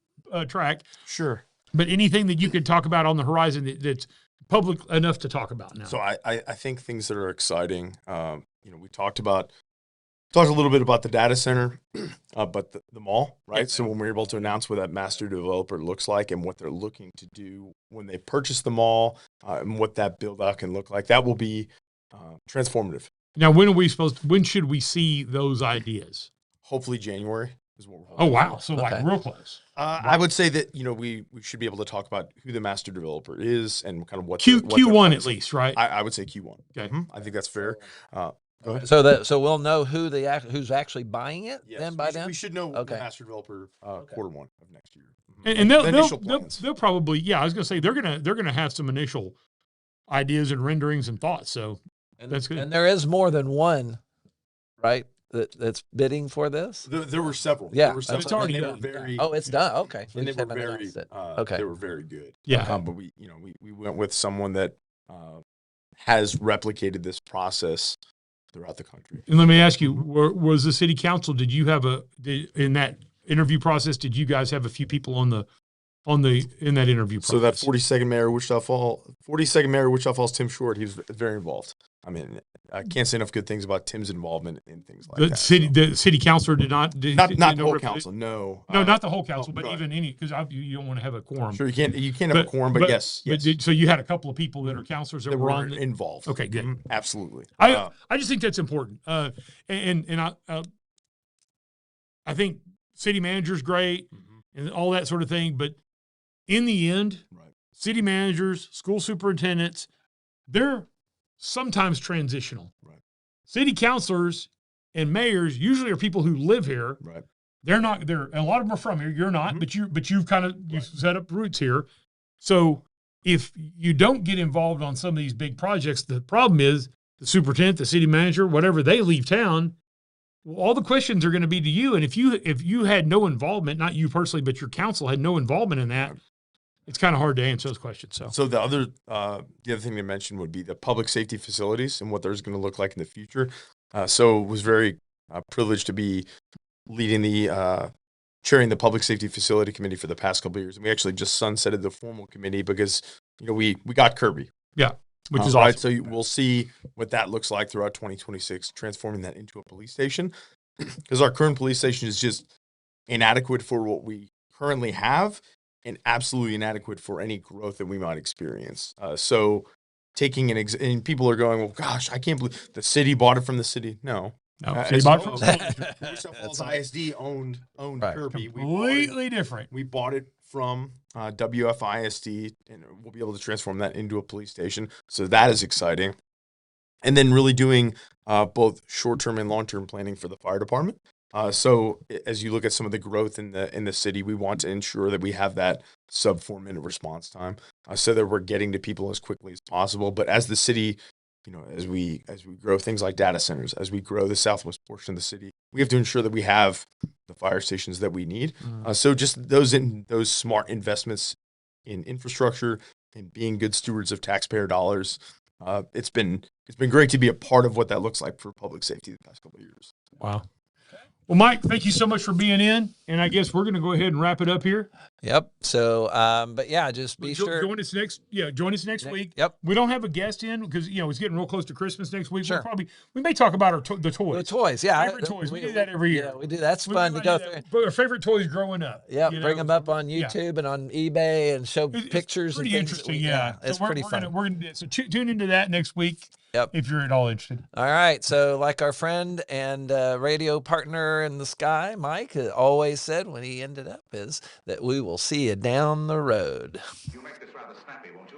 track. Sure. But anything that you could talk about on the horizon that's public enough to talk about now. So I think things that are exciting. We talked a little bit about the data center, but the mall, right? Yeah. So when we're able to announce what that master developer looks like and what they're looking to do when they purchase the mall, and what that build out can look like, that will be transformative. Now, when should we see those ideas? Hopefully January is what we're hoping. Oh, wow. So like real close. I would say that, we should be able to talk about who the master developer is and kind of what Q1 at least, right? I would say Q1. Okay. Mm-hmm. I think that's fair. Go ahead. So we'll know who's actually buying it then by then? We should know the master developer quarter one of next year. And they'll probably, I was going to say they're going to have some initial ideas and renderings and thoughts. So that's good. And there is more than one, right? That's bidding for this. There were several. Yeah, there were several. It's already done. It's done. Okay, and they were very. They were very good. Yeah, but we went with someone that has replicated this process throughout the country. And let me ask you: was the city council? Did you have in that interview process? Did you guys have a few people in that interview process? So that 42nd mayor of Wichita Falls, Tim Short, he was very involved. I mean, I can't say enough good things about Tim's involvement in things like that. The city councilor did not not the whole council. No, not the whole council, but even any, because you don't want to have a quorum. Sure, you can't have a quorum, but yes. So you had a couple of people that are councilors that were involved. Okay, good, absolutely. I just think that's important, and I think city manager's great and all that sort of thing, but in the end, city managers, school superintendents, they're sometimes transitional. Right. City councilors and mayors usually are people who live here. Right. They're not. A lot of them are from here. You're not, but you've kind of set up roots here. So if you don't get involved on some of these big projects, the problem is the superintendent, the city manager, whatever, they leave town, well, all the questions are going to be to you. And if you had no involvement, not you personally, but your council had no involvement in that, it's kind of hard to answer those questions. So the other thing to mention would be the public safety facilities and what there's going to look like in the future. So was very privileged to be leading the chairing the public safety facility committee for the past couple of years. And we actually just sunsetted the formal committee because, we got Kirby. Yeah. Which is right. awesome. So we'll see what that looks like throughout 2026, transforming that into a police station, because our current police station is just inadequate for what we currently have and absolutely inadequate for any growth that we might experience. So taking and people are going, well, gosh, I can't believe the city bought it from the city. No. City bought from Wichita Falls ISD owned Right. Kirby. Completely different. We bought it from WFISD, and we'll be able to transform that into a police station. So that is exciting. And then really doing both short-term and long-term planning for the fire department. So as you look at some of the growth in the city, we want to ensure that we have that sub 4-minute response time, so that we're getting to people as quickly as possible. But as the city, as we grow things like data centers, as we grow the southwest portion of the city, we have to ensure that we have the fire stations that we need. So just those smart investments in infrastructure and being good stewards of taxpayer dollars. It's been great to be a part of what that looks like for public safety the past couple of years. Wow. Well, Mike, thank you so much for being in. And I guess we're going to go ahead and wrap it up here. Yep. So, but yeah, just be sure. Join us next week. Yep. We don't have a guest in because, it's getting real close to Christmas next week. Sure. We may talk about the toys. The toys, yeah. Favorite toys. We do that every year. Yeah, we do. That's fun to go through. But our favorite toys growing up. Yeah, bring them up on YouTube and on eBay and show pictures. It's pretty interesting, yeah. It's pretty fun. So tune into that next week. Yep. If you're at all interested. All right. So like our friend and radio partner in the sky, Mike, always said when he ended up is that we will see you down the road. You make this rather snappy, won't you?